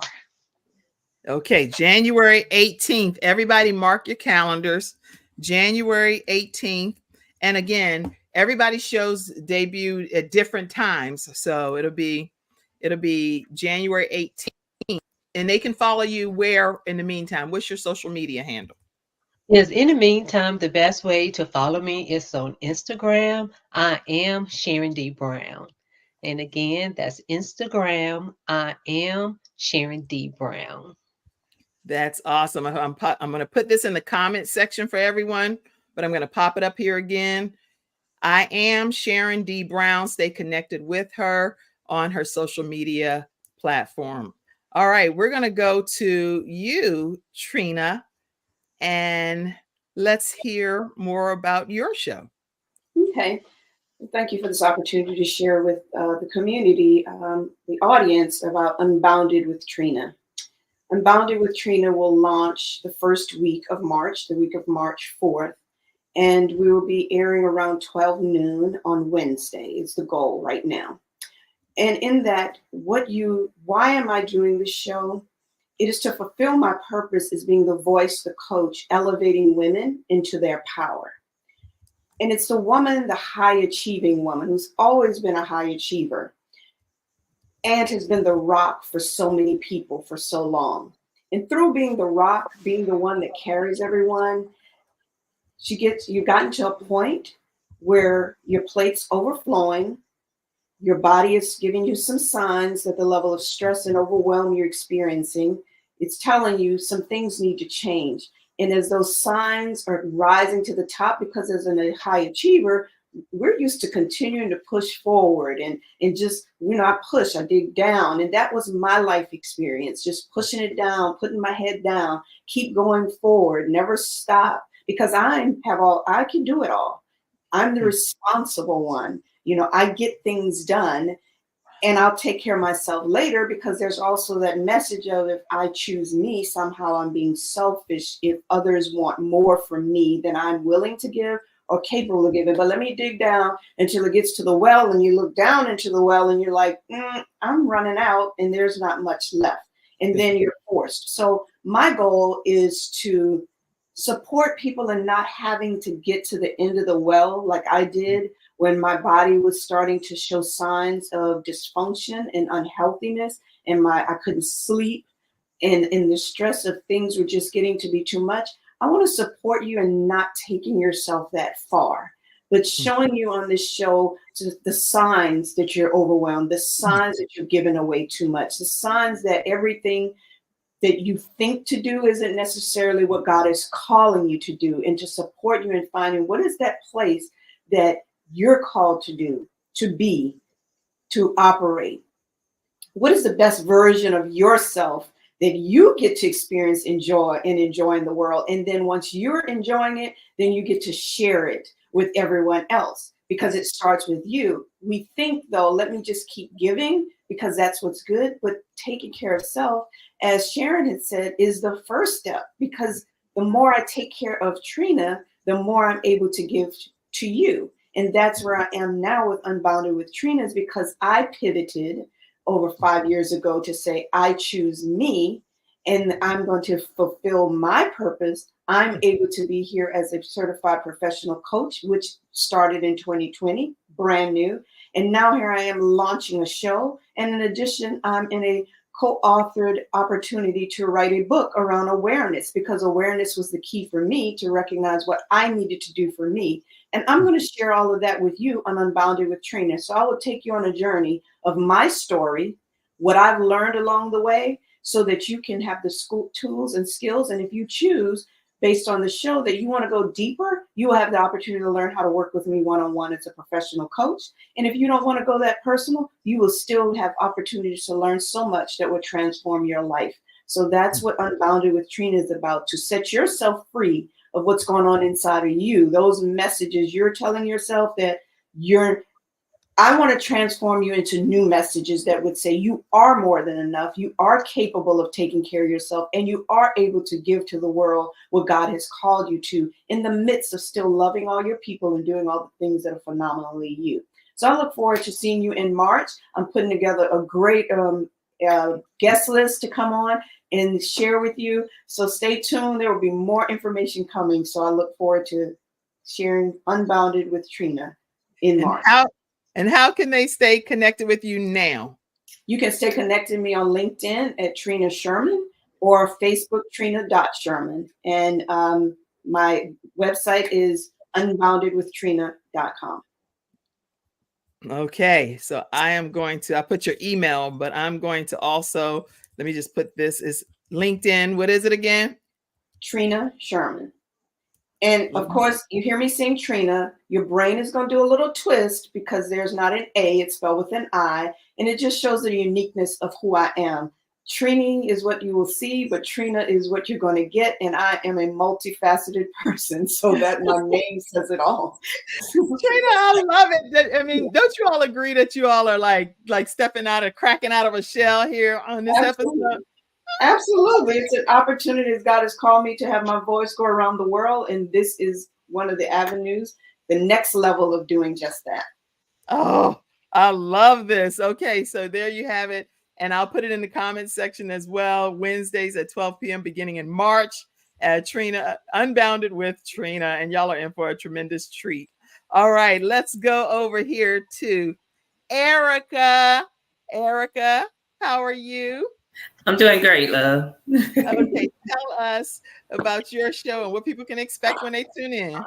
Speaker 1: Okay, January 18th. Everybody mark your calendars. January 18th. And again, everybody's shows debut at different times. So it'll be January 18th. And they can follow you where in the meantime? What's your social media handle?
Speaker 4: Yes, in the meantime, the best way to follow me is on Instagram. I am Sharon D. Brown. And again, that's Instagram. I am Sharon D. Brown.
Speaker 1: That's awesome. I'm going to put this in the comment section for everyone, but I'm going to pop it up here again. I am Sharon D. Brown. Stay connected with her on her social media platform. All right, we're going to go to you, Trina, and let's hear more about your show.
Speaker 3: Okay. Thank you for this opportunity to share with the community, the audience, about Unbounded with Trina. Unbounded with Trina will launch the first week of March, the week of March 4th, and we will be airing around 12 noon on Wednesday. It's the goal right now. And in that, why am I doing this show? It is to fulfill my purpose as being the voice, the coach, elevating women into their power. And it's the woman, the high achieving woman who's always been a high achiever and has been the rock for so many people for so long. And through being the rock, being the one that carries everyone, you've gotten to a point where your plate's overflowing. Your body is giving you some signs that the level of stress and overwhelm you're experiencing, it's telling you some things need to change. And as those signs are rising to the top, because as a high achiever, we're used to continuing to push forward and just, I push, I dig down. And that was my life experience, just pushing it down, putting my head down, keep going forward, never stop, because I can do it all. I'm the responsible one. I get things done and I'll take care of myself later, because there's also that message of, if I choose me, somehow I'm being selfish if others want more from me than I'm willing to give or capable of giving. But let me dig down until it gets to the well, and you look down into the well and you're like, I'm running out and there's not much left. And then you're forced. So my goal is to support people in not having to get to the end of the well like I did when my body was starting to show signs of dysfunction and unhealthiness, and I couldn't sleep, and the stress of things were just getting to be too much. I want to support you in not taking yourself that far, but showing you on this show the signs that you're overwhelmed, the signs that you're giving away too much, the signs that everything that you think to do isn't necessarily what God is calling you to do, and to support you in finding what is that place that you're called to do, to be, to operate. What is the best version of yourself that you get to experience, enjoy in the world? And then once you're enjoying it, then you get to share it with everyone else, because it starts with you. We think, though, let me just keep giving because that's what's good, but taking care of self, as Sharon had said, is the first step, because the more I take care of Trina, the more I'm able to give to you. And that's where I am now with Unbounded with Trina, is because I pivoted over 5 years ago to say, I choose me and I'm going to fulfill my purpose. I'm able to be here as a certified professional coach, which started in 2020, brand new. And now here I am launching a show. And in addition, I'm in a co-authored opportunity to write a book around awareness, because awareness was the key for me to recognize what I needed to do for me. And I'm going to share all of that with you on Unbounded with Trina. So I will take you on a journey of my story, what I've learned along the way, so that you can have the tools and skills. And if you choose, based on the show, that you want to go deeper, you will have the opportunity to learn how to work with me one-on-one as a professional coach. And if you don't want to go that personal, you will still have opportunities to learn so much that will transform your life. So that's what Unbounded with Trina is about, to set yourself free of what's going on inside of you. Those messages you're telling yourself that I want to transform you into new messages that would say you are more than enough. You are capable of taking care of yourself, and you are able to give to the world what God has called you to, in the midst of still loving all your people and doing all the things that are phenomenally you. So I look forward to seeing you in March. I'm putting together a great guest list to come on and share with you. So stay tuned. There will be more information coming. So I look forward to sharing Unbounded with Trina in March.
Speaker 1: And how can they stay connected with you now?
Speaker 3: You can stay connected with me on LinkedIn at Trini Sherman, or Facebook Trina.Sherman. And my website is unboundedwithtrina.com.
Speaker 1: Okay, so I'll put your email, but I'm going to also, let me just put this is LinkedIn. What is it again?
Speaker 3: Trini Sherman. And of course, you hear me sing Trina, your brain is going to do a little twist because there's not an A, it's spelled with an I. And it just shows the uniqueness of who I am. Trini is what you will see, but Trina is what you're going to get. And I am a multifaceted person, so that my name says it all.
Speaker 1: Trina, I love it. I mean, don't you all agree that you all are like cracking out of a shell here on this episode?
Speaker 3: Absolutely. It's an opportunity as God has called me to have my voice go around the world. And this is one of the avenues, the next level of doing just that.
Speaker 1: Oh, I love this. Okay, so there you have it. And I'll put it in the comments section as well. Wednesdays at 12 p.m. beginning in March at Trina, Unbounded with Trina. And y'all are in for a tremendous treat. All right, let's go over here to Erica. Erica, how are you?
Speaker 5: I'm doing great, love.
Speaker 1: Okay, tell us about your show and what people can expect when they tune in.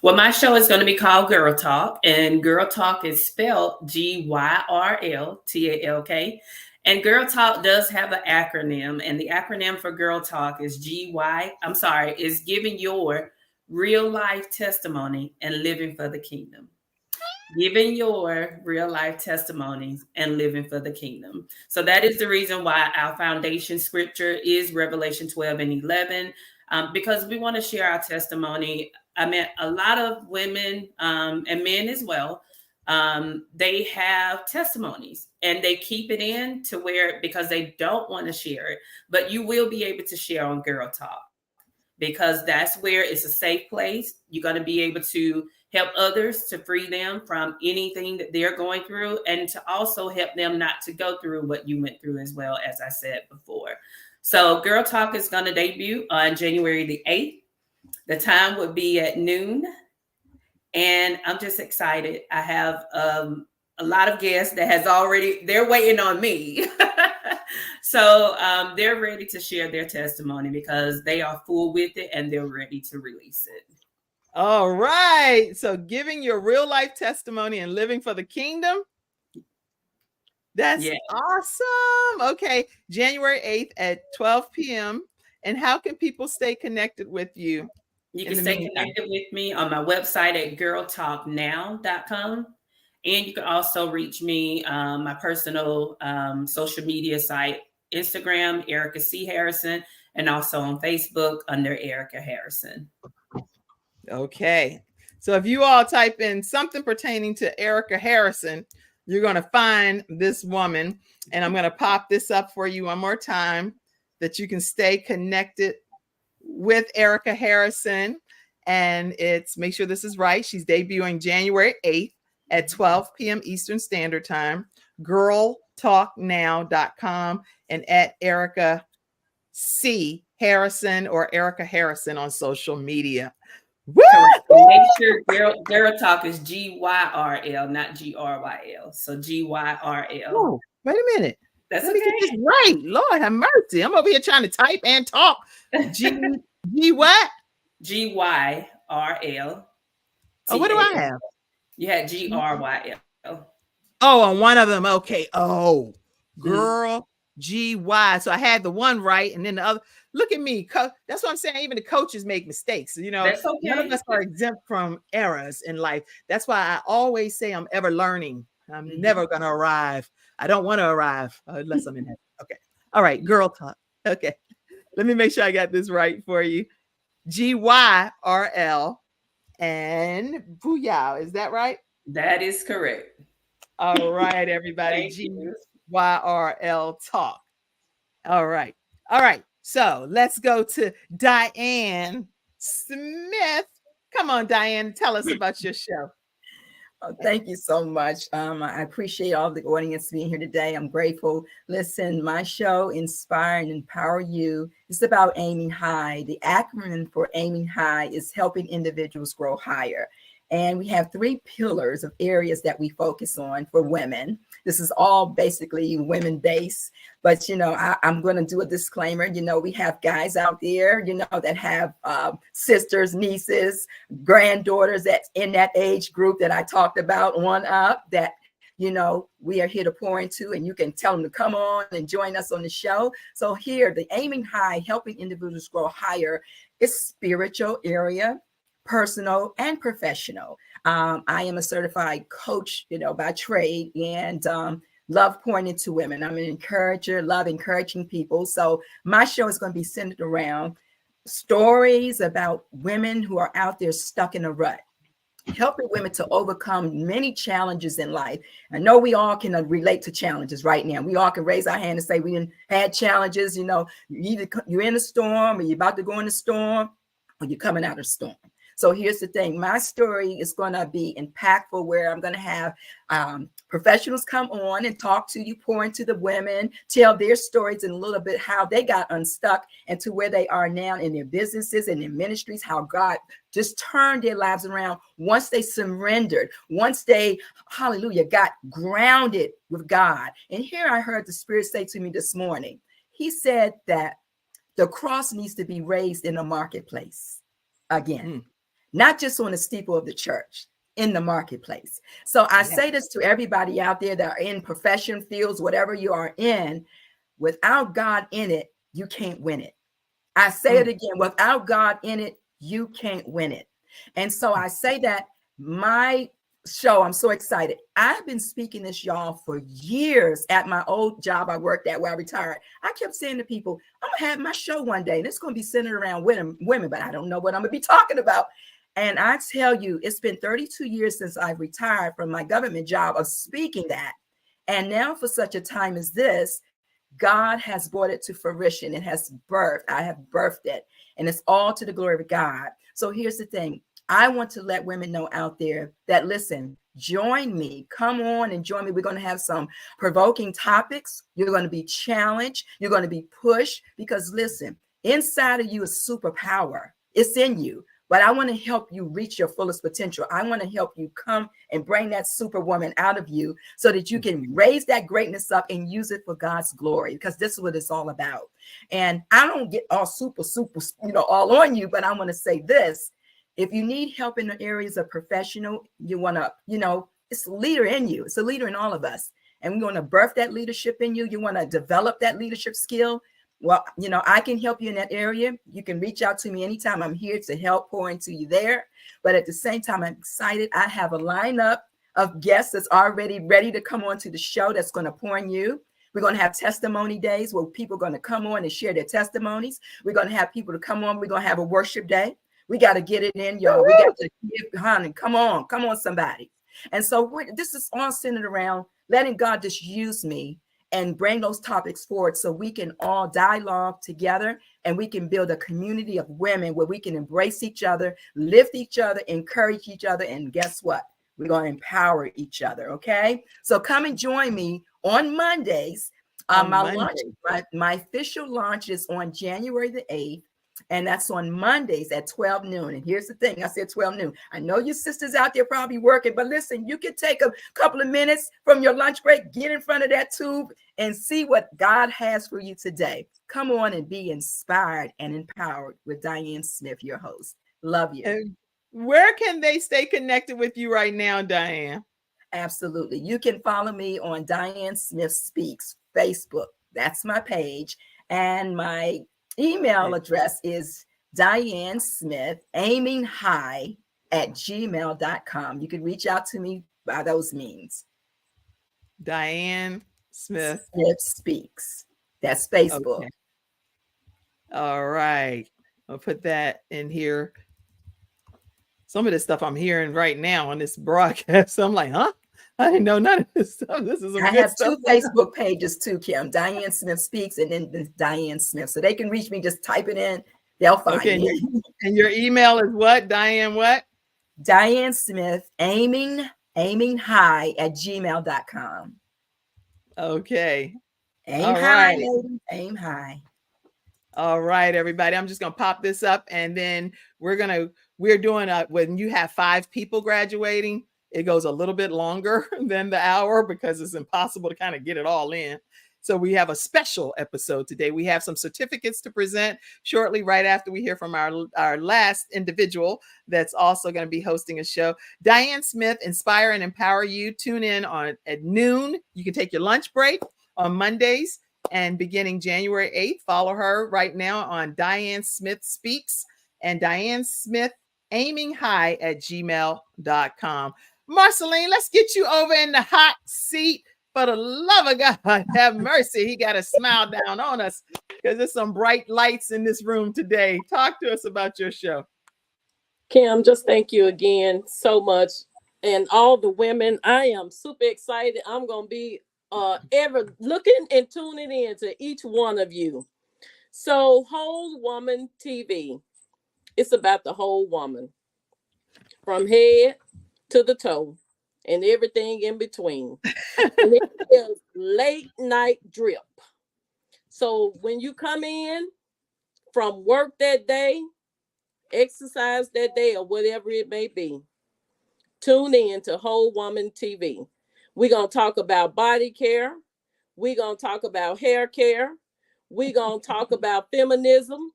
Speaker 5: Well, my show is going to be called Girl Talk, and Girl Talk is spelled GYRLTALK. And Girl Talk does have an acronym, and the acronym for Girl Talk is is giving your real life testimony and living for the kingdom. Giving your real life testimonies and living for the kingdom. So that is the reason why our foundation scripture is Revelation 12:11, because we want to share our testimony. I mean, a lot of women and men as well, they have testimonies and they keep it in to where, because they don't want to share it, but you will be able to share on Girl Talk, because that's where it's a safe place. You're going to be able to help others, to free them from anything that they're going through, and to also help them not to go through what you went through as well, as I said before. So Girl Talk is going to debut on January the 8th. The time would be at noon. And I'm just excited. I have a lot of guests that they're waiting on me. So they're ready to share their testimony because they are full with it and they're ready to release it.
Speaker 1: All right. So giving your real life testimony and living for the kingdom. That's awesome. Okay. January 8th at 12 p.m. And how can people stay connected with you?
Speaker 5: You can stay connected with me on my website at girltalknow.com. And you can also reach me my personal social media site, Instagram, Erica C. Harrison, and also on Facebook under Erica Harrison.
Speaker 1: Okay. So if you all type in something pertaining to Erica Harrison, you're going to find this woman. And I'm going to pop this up for you one more time that you can stay connected with Erica Harrison. And make sure this is right. She's debuting January 8th at 12 p.m. Eastern Standard Time, girltalknow.com, and at Erica C. Harrison or Erica Harrison on social media.
Speaker 5: Woo! Make sure Girl Talk is GYRL, not GRYL. So GYRL.
Speaker 1: Oh, wait a minute.
Speaker 5: That's
Speaker 1: Let me get this right. Lord have mercy. I'm over here trying to type and talk. G what?
Speaker 5: GYRL.
Speaker 1: Oh, what do I have?
Speaker 5: You had GRYL.
Speaker 1: Oh, on one of them. Okay. Oh, girl, GY. So I had the one right, and then the other. Look at me. That's what I'm saying. Even the coaches make mistakes. You know,
Speaker 5: that's okay.
Speaker 1: None of us are exempt from errors in life. That's why I always say I'm ever learning. I'm never going to arrive. I don't want to arrive unless I'm in heaven. Okay. All right. Girl Talk. Okay. Let me make sure I got this right for you. GYRL and Booyah. Is that right?
Speaker 5: That is correct.
Speaker 1: All right, everybody. GYRL Talk. All right. All right. So let's go to Diane Smith. Come on, Diane. Tell us about your show.
Speaker 6: Oh, thank you so much. I appreciate all the audience being here today. I'm grateful. Listen, my show, Inspire and Empower You, is about aiming high. The acronym for aiming high is helping individuals grow higher. And we have 3 pillars of areas that we focus on for women. This is all basically women-based. But, I'm going to do a disclaimer. We have guys out there, that have sisters, nieces, granddaughters that's in that age group that I talked about on up that, we are here to pour into, and you can tell them to come on and join us on the show. So here, the aiming high, helping individuals grow higher, is spiritual area, personal and professional. I am a certified coach, by trade, and love pointing to women. I'm an encourager, love encouraging people. So my show is going to be centered around stories about women who are out there stuck in a rut, helping women to overcome many challenges in life. I know we all can relate to challenges right now. We all can raise our hand and say we had challenges. Either you're in a storm, or you're about to go in a storm, or you're coming out of a storm. So here's the thing. My story is going to be impactful, where I'm going to have professionals come on and talk to you, pour into the women, tell their stories and a little bit how they got unstuck and to where they are now in their businesses and their ministries, how God just turned their lives around once they surrendered, once they, hallelujah, got grounded with God. And here I heard the Spirit say to me this morning, he said that the cross needs to be raised in the marketplace again. Not just on the steeple of the church, in the marketplace. So I say this to everybody out there that are in profession fields, whatever you are in, without God in it, you can't win it. I say it again, without God in it, you can't win it. And so I say that my show, I'm so excited. I've been speaking this, y'all, for years at my old job I worked at where I retired. I kept saying to people, I'm going to have my show one day, and it's going to be centered around women, but I don't know what I'm going to be talking about. And I tell you, it's been 32 years since I've retired from my government job of speaking that. And now for such a time as this, God has brought it to fruition. It has birthed. I have birthed it. And it's all to the glory of God. So here's the thing. I want to let women know out there that, listen, join me. Come on and join me. We're going to have some provoking topics. You're going to be challenged. You're going to be pushed because, listen, inside of you is superpower. It's in you. But I want to help you reach your fullest potential. I want to help you come and bring that superwoman out of you so that you can raise that greatness up and use it for God's glory, because this is what it's all about. And I don't get all super, all on you, but I want to say this. If you need help in the areas of professional, you want to, it's a leader in you. It's a leader in all of us. And we want to birth that leadership in you. You want to develop that leadership skill. Well, I can help you in that area. You can reach out to me anytime. I'm here to help pour into you there. But at the same time, I'm excited. I have a lineup of guests that's already ready to come on to the show that's going to pour in you. We're going to have testimony days where people are going to come on and share their testimonies. We're going to have people to come on. We're going to have a worship day. We got to get it in, y'all. We got to give, honey. Come on, somebody. And so this is all centered around letting God just use me and bring those topics forward so we can all dialogue together and we can build a community of women where we can embrace each other, lift each other, encourage each other. And guess what? We're going to empower each other. Okay. So come and join me on Mondays. My official launch is on January the 8th. And that's on Mondays at 12 noon. And here's the thing. I said 12 noon. I know your sisters out there probably working, but listen, you can take a couple of minutes from your lunch break, get in front of that tube and see what God has for you today. Come on and be inspired and empowered with Diane Smith, your host. Love you.
Speaker 1: And where can they stay connected with you right now, Diane?
Speaker 6: Absolutely. You can follow me on Diane Smith Speaks Facebook. That's my page. And my email address is Diane Smith, aiming high @gmail.com. You can reach out to me by those means.
Speaker 1: Diane Smith
Speaker 6: Speaks. That's Facebook.
Speaker 1: Okay. All right. I'll put that in here. Some of this stuff I'm hearing right now on this broadcast. I'm like, huh? I didn't know none of this stuff. This is
Speaker 6: I have two Facebook pages too, Kim. Diane Smith Speaks and then Diane Smith. So they can reach me, just type it in. They'll find me.
Speaker 1: And your email is what? Diane what?
Speaker 6: Diane Smith, aiming high @gmail.com.
Speaker 1: Okay.
Speaker 6: Aim high, ladies. Aim high.
Speaker 1: All right, everybody. I'm just going to pop this up and then we're doing when you have 5 people graduating, it goes a little bit longer than the hour because it's impossible to kind of get it all in. So we have a special episode today. We have some certificates to present shortly, right after we hear from our last individual that's also going to be hosting a show. Diane Smith, Inspire and Empower You. Tune in at noon. You can take your lunch break on Mondays and beginning January 8th. Follow her right now on Diane Smith Speaks and Diane Smith aimingHigh@gmail.com. Marceline, let's get you over in the hot seat. For the love of God, have mercy. He got to smile down on us because there's some bright lights in this room today. Talk to us about your show.
Speaker 2: Kim, just thank you again so much. And all the women, I am super excited. I'm going to be ever looking and tuning in to each one of you. So Whole Woman TV, it's about the whole woman from head to the toe and everything in between. And it is late night drip. So when you come in from work that day, exercise that day, or whatever it may be, tune in to Whole Woman TV. We're going to talk about body care. We're going to talk about hair care. We're going to talk about feminism.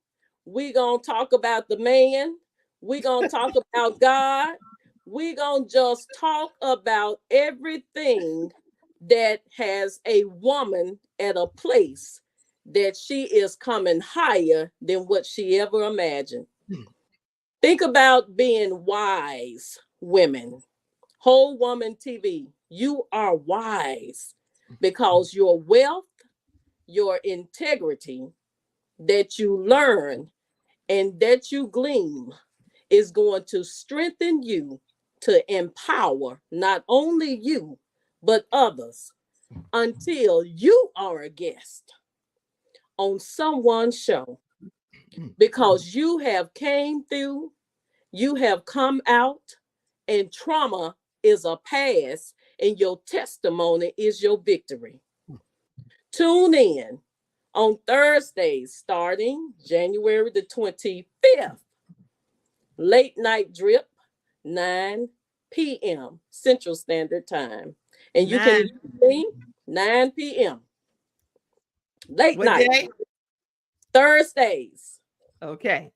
Speaker 2: We're going to talk about the man. We're going to talk about God. We're going to just talk about everything that has a woman at a place that she is coming higher than what she ever imagined. Think about being wise women. Whole Woman TV, you are wise because your wealth, your integrity that you learn and that you glean is going to strengthen you to empower not only you, but others until you are a guest on someone's show because you have came through, you have come out, and trauma is a past and your testimony is your victory. Tune in on Thursdays starting January the 25th. Late night drip, 9 p.m. Central Standard Time. And you can see 9 p.m. Late
Speaker 1: What
Speaker 2: night.
Speaker 1: day?
Speaker 2: Thursdays.
Speaker 1: Okay.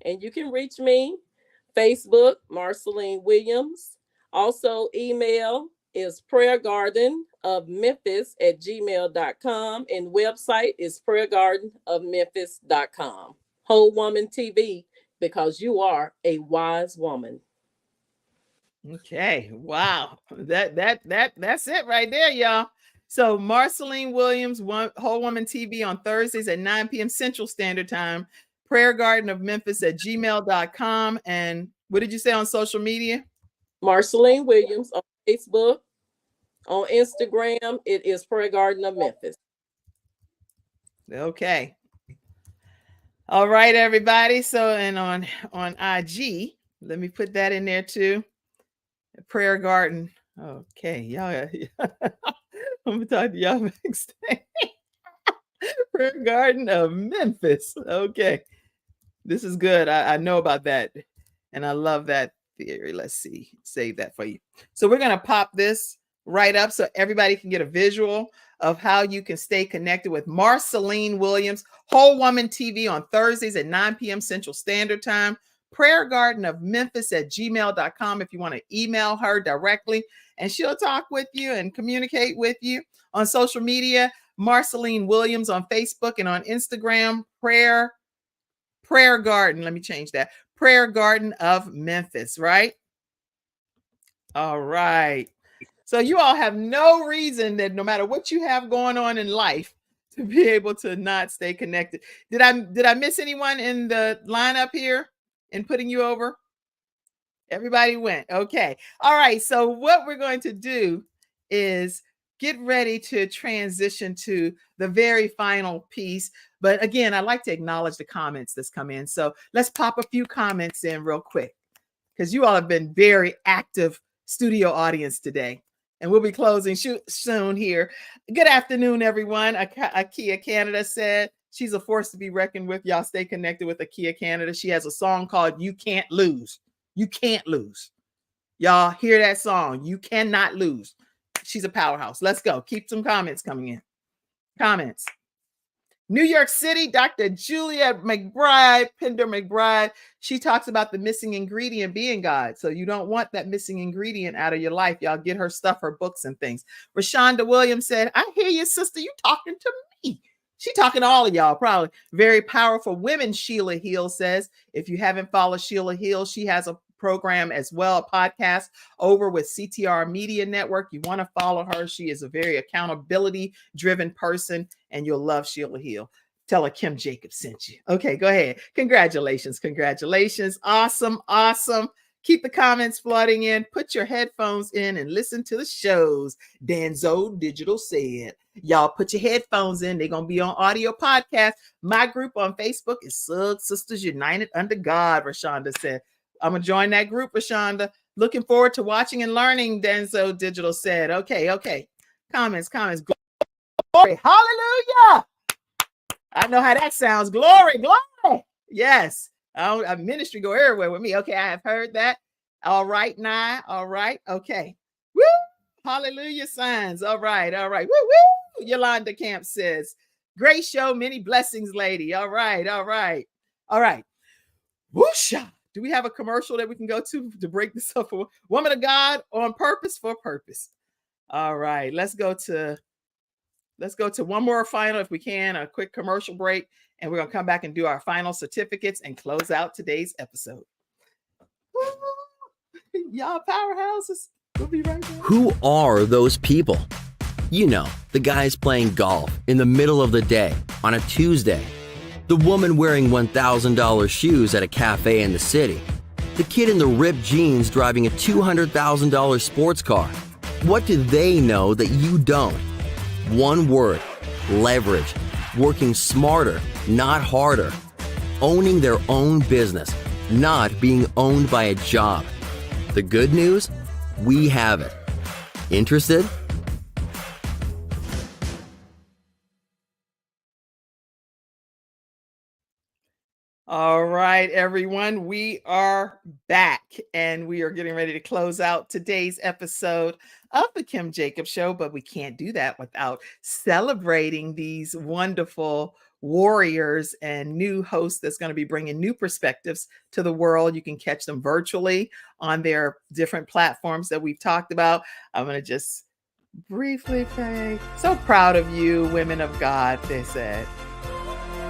Speaker 2: And you can reach me, Facebook, Marceline Williams. Also, email is prayergardenofmemphis@gmail.com and website is prayergardenofmemphis.com. Whole Woman TV, because you are a wise woman.
Speaker 1: Okay. Wow. That's it right there, y'all. So Marceline Williams, Whole Woman TV on Thursdays at 9 p.m. Central Standard Time. prayergardenofmemphis@gmail.com. And what did you say on social media?
Speaker 2: Marceline Williams on Facebook. On Instagram, it is Prayer Garden of Memphis.
Speaker 1: Okay. All right, everybody. So, and on IG, let me put that in there too. Prayer Garden. Okay, y'all. I'm gonna talk to y'all next day. Prayer Garden of Memphis. Okay, this is good. I know about that, and I love that theory. Let's see, save that for you. So we're gonna pop this right up so everybody can get a visual of how you can stay connected with Marceline Williams, Whole Woman TV on Thursdays at 9 p.m. Central Standard Time. Prayer Garden of Memphis@gmail.com if you want to email her directly, and she'll talk with you and communicate with you. On social media, Marceline Williams on Facebook and on Instagram, Prayer Garden. Let me change that. Prayer Garden of Memphis, right? All right. So you all have no reason that no matter what you have going on in life to be able to not stay connected. Did I miss anyone in the lineup here in putting you over? Everybody went. Okay. All right. So what we're going to do is get ready to transition to the very final piece. But again, I'd like to acknowledge the comments that's come in. So let's pop a few comments in real quick because you all have been very active studio audience today. And we'll be closing soon here. Good afternoon, everyone. Akia Canada said she's a force to be reckoned with. Y'all stay connected with Akia Canada. She has a song called You Can't Lose. You can't lose. Y'all hear that song. You cannot lose. She's a powerhouse. Let's go. Keep some comments coming in. Comments. New York City, Dr. Julia Pender McBride. She talks about the missing ingredient being God. So you don't want that missing ingredient out of your life. Y'all get her stuff, her books and things. Rashonda Williams said, I hear you, sister. You talking to me. She talking to all of y'all, probably. Very powerful women, Sheila Hill says. If you haven't followed Sheila Hill, she has a program as well, a podcast over with CTR Media Network. You want to follow her. She is a very accountability driven person, and you'll love Sheila Hill. Tell her Kim Jacobs sent you. Okay, go ahead. Congratulations. Awesome. Keep the comments flooding in. Put your headphones in and listen to the shows. Danzo Digital said, y'all put your headphones in. They're going to be on audio podcast. My group on Facebook is Sug Sisters United Under God, Rashonda said. I'm going to join that group, Rashonda. Looking forward to watching and learning, Danzo Digital said. Okay. Comments. Glory. Hallelujah. I know how that sounds. Glory. Yes. A ministry go everywhere with me. Okay, I have heard that. All right, now. All right. Okay. Woo! Hallelujah signs. All right. Woo! Yolanda Camp says, great show, many blessings, lady. All right. Whoosha. Do we have a commercial that we can go to break this up for Woman of God on Purpose for Purpose? All right. Let's go to one more final, if we can, a quick commercial break. And we're going to come back and do our final certificates and close out today's episode. Y'all powerhouses. We'll be right back.
Speaker 9: Who are those people? You know, the guys playing golf in the middle of the day on a Tuesday. The woman wearing $1,000 shoes at a cafe in the city. The kid in the ripped jeans driving a $200,000 sports car. What do they know that you don't? One word: leverage. Working smarter, not harder. Owning their own business, not being owned by a job. The good news? We have it. Interested?
Speaker 1: All right, everyone, we are back and we are getting ready to close out today's episode of the Kim Jacobs Show, but we can't do that without celebrating these wonderful warriors and new hosts that's going to be bringing new perspectives to the world. You can catch them virtually on their different platforms that we've talked about. I'm going to just briefly play. So proud of you, women of God, they said.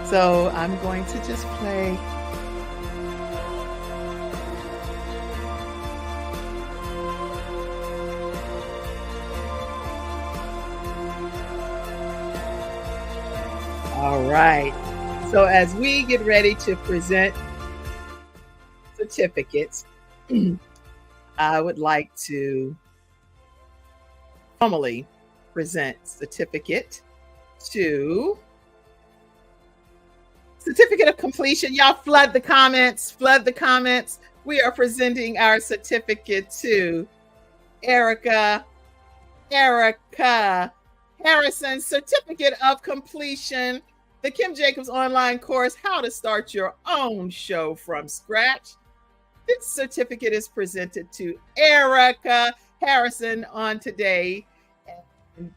Speaker 1: So I'm going to just play. All right. So as we get ready to present certificates, I would like to formally present certificate of completion. Y'all flood the comments. We are presenting our certificate to Erica Harrison, certificate of completion, the Kim Jacobs online course, How to Start Your Own Show from Scratch. This certificate is presented to Erica Harrison on today. And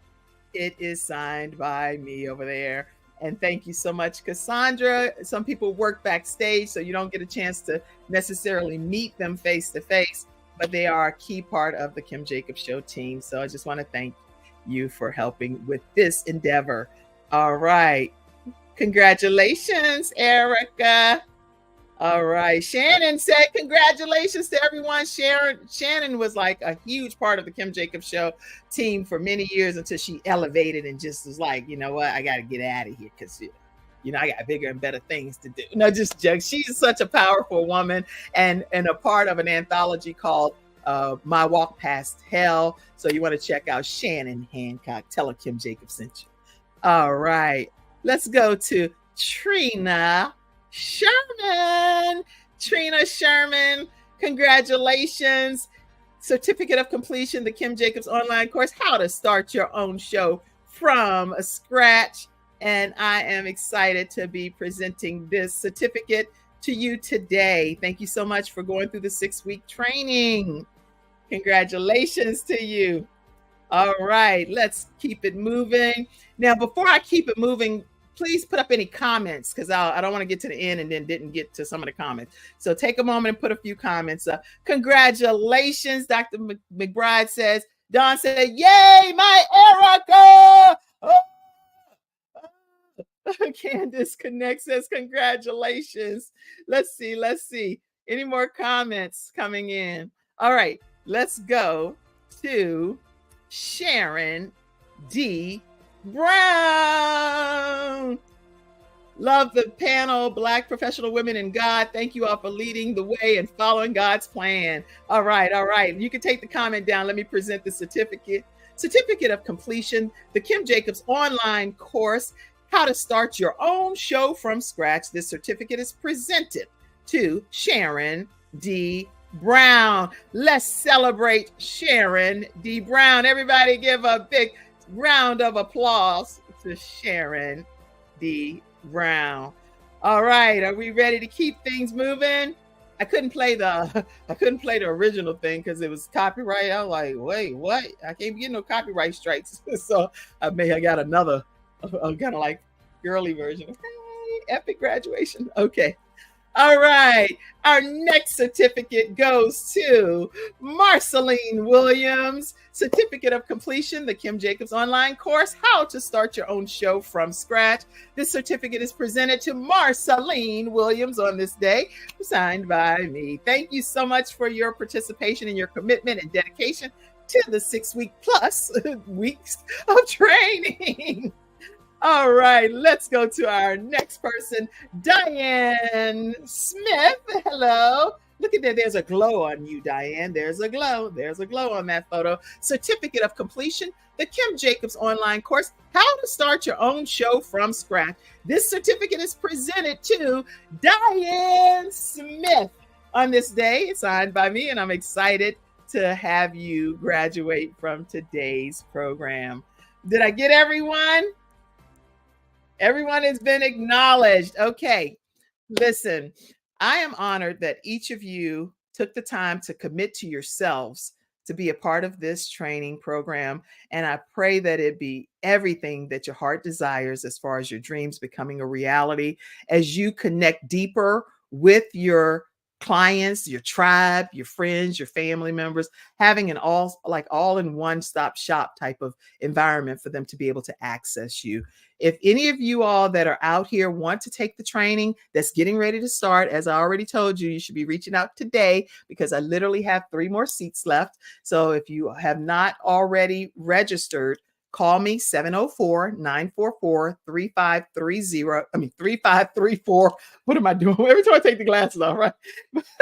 Speaker 1: it is signed by me over there. And thank you so much, Cassandra. Some people work backstage, so you don't get a chance to necessarily meet them face to face, but they are a key part of the Kim Jacobs Show team. So I just want to thank you for helping with this endeavor. All right. Congratulations, Erica. All right. Shannon said congratulations to everyone. Shannon was like a huge part of the Kim Jacobs Show team for many years until she elevated and just was like, you know what, I got to get out of here because, you know, I got bigger and better things to do. No, just jokes. She's such a powerful woman and a part of an anthology called My Walk Past Hell. So you want to check out Shannon Hancock. Tell her Kim Jacobs sent you. All right. Let's go to Trini Sherman. Trini Sherman, congratulations. Certificate of completion, the Kim Jacobs online course, How to Start Your Own Show from Scratch. And I am excited to be presenting this certificate to you today. Thank you so much for going through the 6-week training. Congratulations to you. All right, let's keep it moving. Now, before I keep it moving, please put up any comments because I don't want to get to the end and then didn't get to some of the comments. So take a moment and put a few comments up. Congratulations, Dr. McBride says. Don said, yay, my Erica. Oh. Candace Connect says, congratulations. Let's see. Any more comments coming in? All right, let's go to Sharon D. Brown. Love the panel, Black professional women in God. Thank you all for leading the way and following God's plan. All right. You can take the comment down. Let me present the certificate. Certificate of completion, the Kim Jacobs online course, How to Start Your Own Show from Scratch. This certificate is presented to Sharon D. Brown. Let's celebrate Sharon D. Brown. Everybody give a big round of applause to Sharon D. Brown. All right, are we ready to keep things moving? I couldn't play the original thing because it was copyright. I was like, wait, what? I can't get no copyright strikes. So I got another kind of like girly version. Hey, epic graduation. Okay. All right. Our next certificate goes to Marceline Williams. Certificate of completion, the Kim Jacobs online course, How to Start Your Own Show from Scratch. This certificate is presented to Marceline Williams on this day, signed by me. Thank you so much for your participation and your commitment and dedication to the 6-week plus weeks of training. All right, let's go to our next person, Diane Smith. Hello. Look at that. There's a glow on you, Diane. There's a glow. There's a glow on that photo. Certificate of completion, the Kim Jacobs online course, How to Start Your Own Show from Scratch. This certificate is presented to Diane Smith on this day. It's signed by me, and I'm excited to have you graduate from today's program. Did I get everyone? Everyone has been acknowledged. Okay, listen, I am honored that each of you took the time to commit to yourselves to be a part of this training program. And I pray that it be everything that your heart desires as far as your dreams becoming a reality as you connect deeper with your clients, your tribe, your friends, your family members, having an all in one stop shop type of environment for them to be able to access you. If any of you all that are out here want to take the training that's getting ready to start, as I already told you, you should be reaching out today because I literally have 3 more seats left. So if you have not already registered, call me 704-944-3530. 3534. What am I doing? Every time I take the glasses off, right?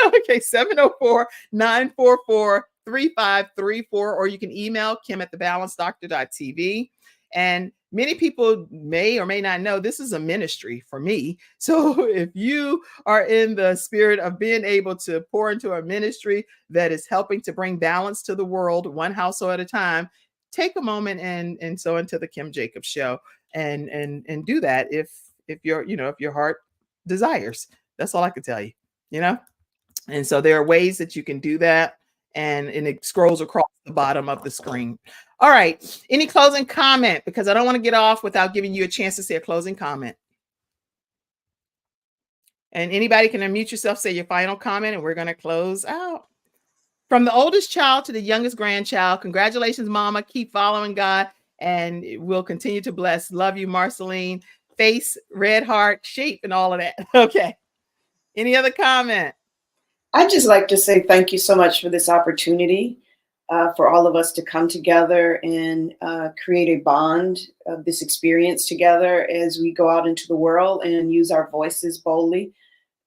Speaker 1: Okay, 704-944-3534, or you can email kim@thebalancedoctor.tv. And many people may or may not know this is a ministry for me. So if you are in the spirit of being able to pour into a ministry that is helping to bring balance to the world, one household at a time, take a moment and sow into the Kim Jacobs Show and do that if your heart desires. That's all I can tell you, And so there are ways that you can do that, and it scrolls across the bottom of the screen. All right. Any closing comment? Because I don't want to get off without giving you a chance to say a closing comment. And anybody can unmute yourself, say your final comment, and we're going to close out. From the oldest child to the youngest grandchild, congratulations, Mama. Keep following God, and we'll continue to bless. Love you, Marceline. Face, red heart, shape, and all of that. Okay. Any other comment?
Speaker 3: I'd just like to say thank you so much for this opportunity, for all of us to come together and create a bond of this experience together as we go out into the world and use our voices boldly.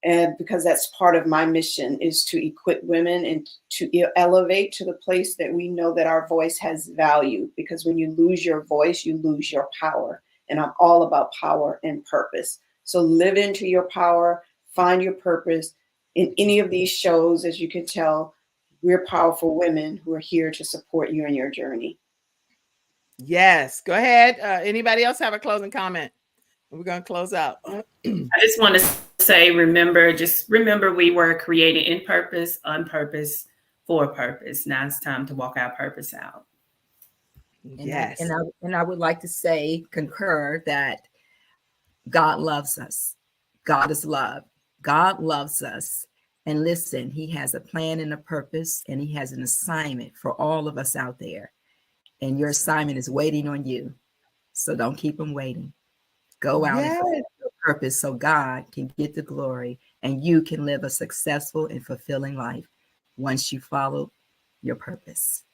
Speaker 3: And because that's part of my mission, is to equip women and to elevate to the place that we know that our voice has value. Because when you lose your voice, you lose your power. And I'm all about power and purpose. So live into your power, find your purpose. In any of these shows, as you can tell, we're powerful women who are here to support you in your journey.
Speaker 1: Yes, go ahead. Anybody else have a closing comment? We're going to close out.
Speaker 5: I just want to say, remember we were created in purpose, on purpose, for a purpose. Now it's time to walk our purpose out.
Speaker 1: Yes.
Speaker 6: And I would like to concur that God loves us. God is love. God loves us. And listen, he has a plan and a purpose, and he has an assignment for all of us out there. And your assignment is waiting on you. So don't keep him waiting. Go out and
Speaker 1: Yes.
Speaker 6: fulfill your purpose so God can get the glory and you can live a successful and fulfilling life once you follow your purpose.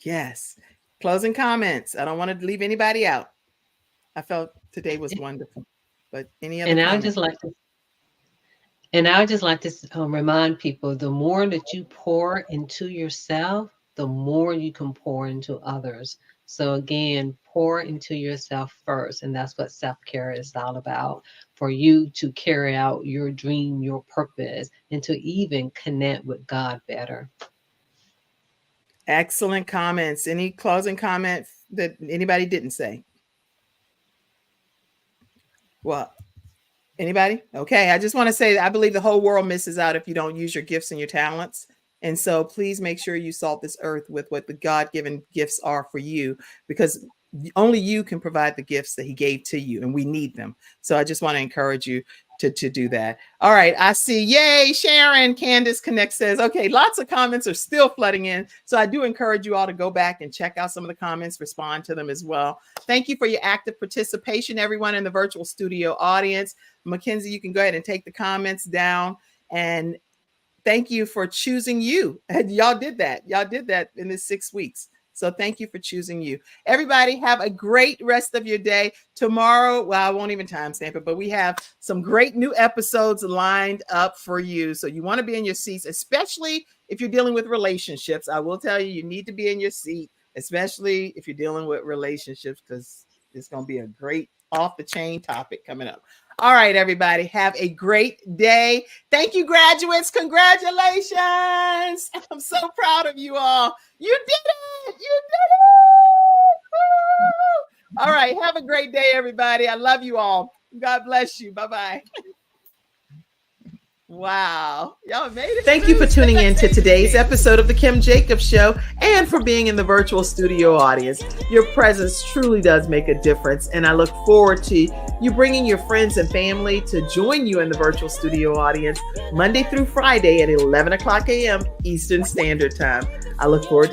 Speaker 1: Yes. Closing comments. I don't want to leave anybody out. I felt today was wonderful. But any other
Speaker 4: And I
Speaker 1: comments?
Speaker 4: just like to And I would just like to remind people, the more that you pour into yourself, the more you can pour into others. So again, pour into yourself first. And that's what self-care is all about, for you to carry out your dream, your purpose, and to even connect with God better.
Speaker 1: Excellent comments. Any closing comments that anybody didn't say? Well, anybody? Okay. I just want to say that I believe the whole world misses out if you don't use your gifts and your talents. And so please make sure you salt this earth with what the God-given gifts are for you, because only you can provide the gifts that he gave to you, and we need them. So I just want to encourage you to do that. All right. I see. Yay, Sharon. Candace Connect says, okay, lots of comments are still flooding in. So I do encourage you all to go back and check out some of the comments, respond to them as well. Thank you for your active participation, everyone in the virtual studio audience. Mackenzie, you can go ahead and take the comments down. And thank you for choosing you. And y'all did that. Y'all did that in this 6 weeks. So thank you for choosing you. Everybody have a great rest of your day. Tomorrow, well, I won't even timestamp it, but we have some great new episodes lined up for you. So you want to be in your seats, especially if you're dealing with relationships. I will tell you, you need to be in your seat, especially if you're dealing with relationships, because it's going to be a great off the chain topic coming up. All right, everybody, have a great day. Thank you, graduates. Congratulations. I'm so proud of you all. You did it. You did it. Woo! All right, have a great day, everybody. I love you all. God bless you. Bye-bye. Wow. Y'all made it. Thank you for tuning in to today's episode of The Kim Jacobs Show and for being in the virtual studio audience. Your presence truly does make a difference, and I look forward to you bringing your friends and family to join you in the virtual studio audience Monday through Friday at 11 o'clock a.m. Eastern Standard Time. I look forward to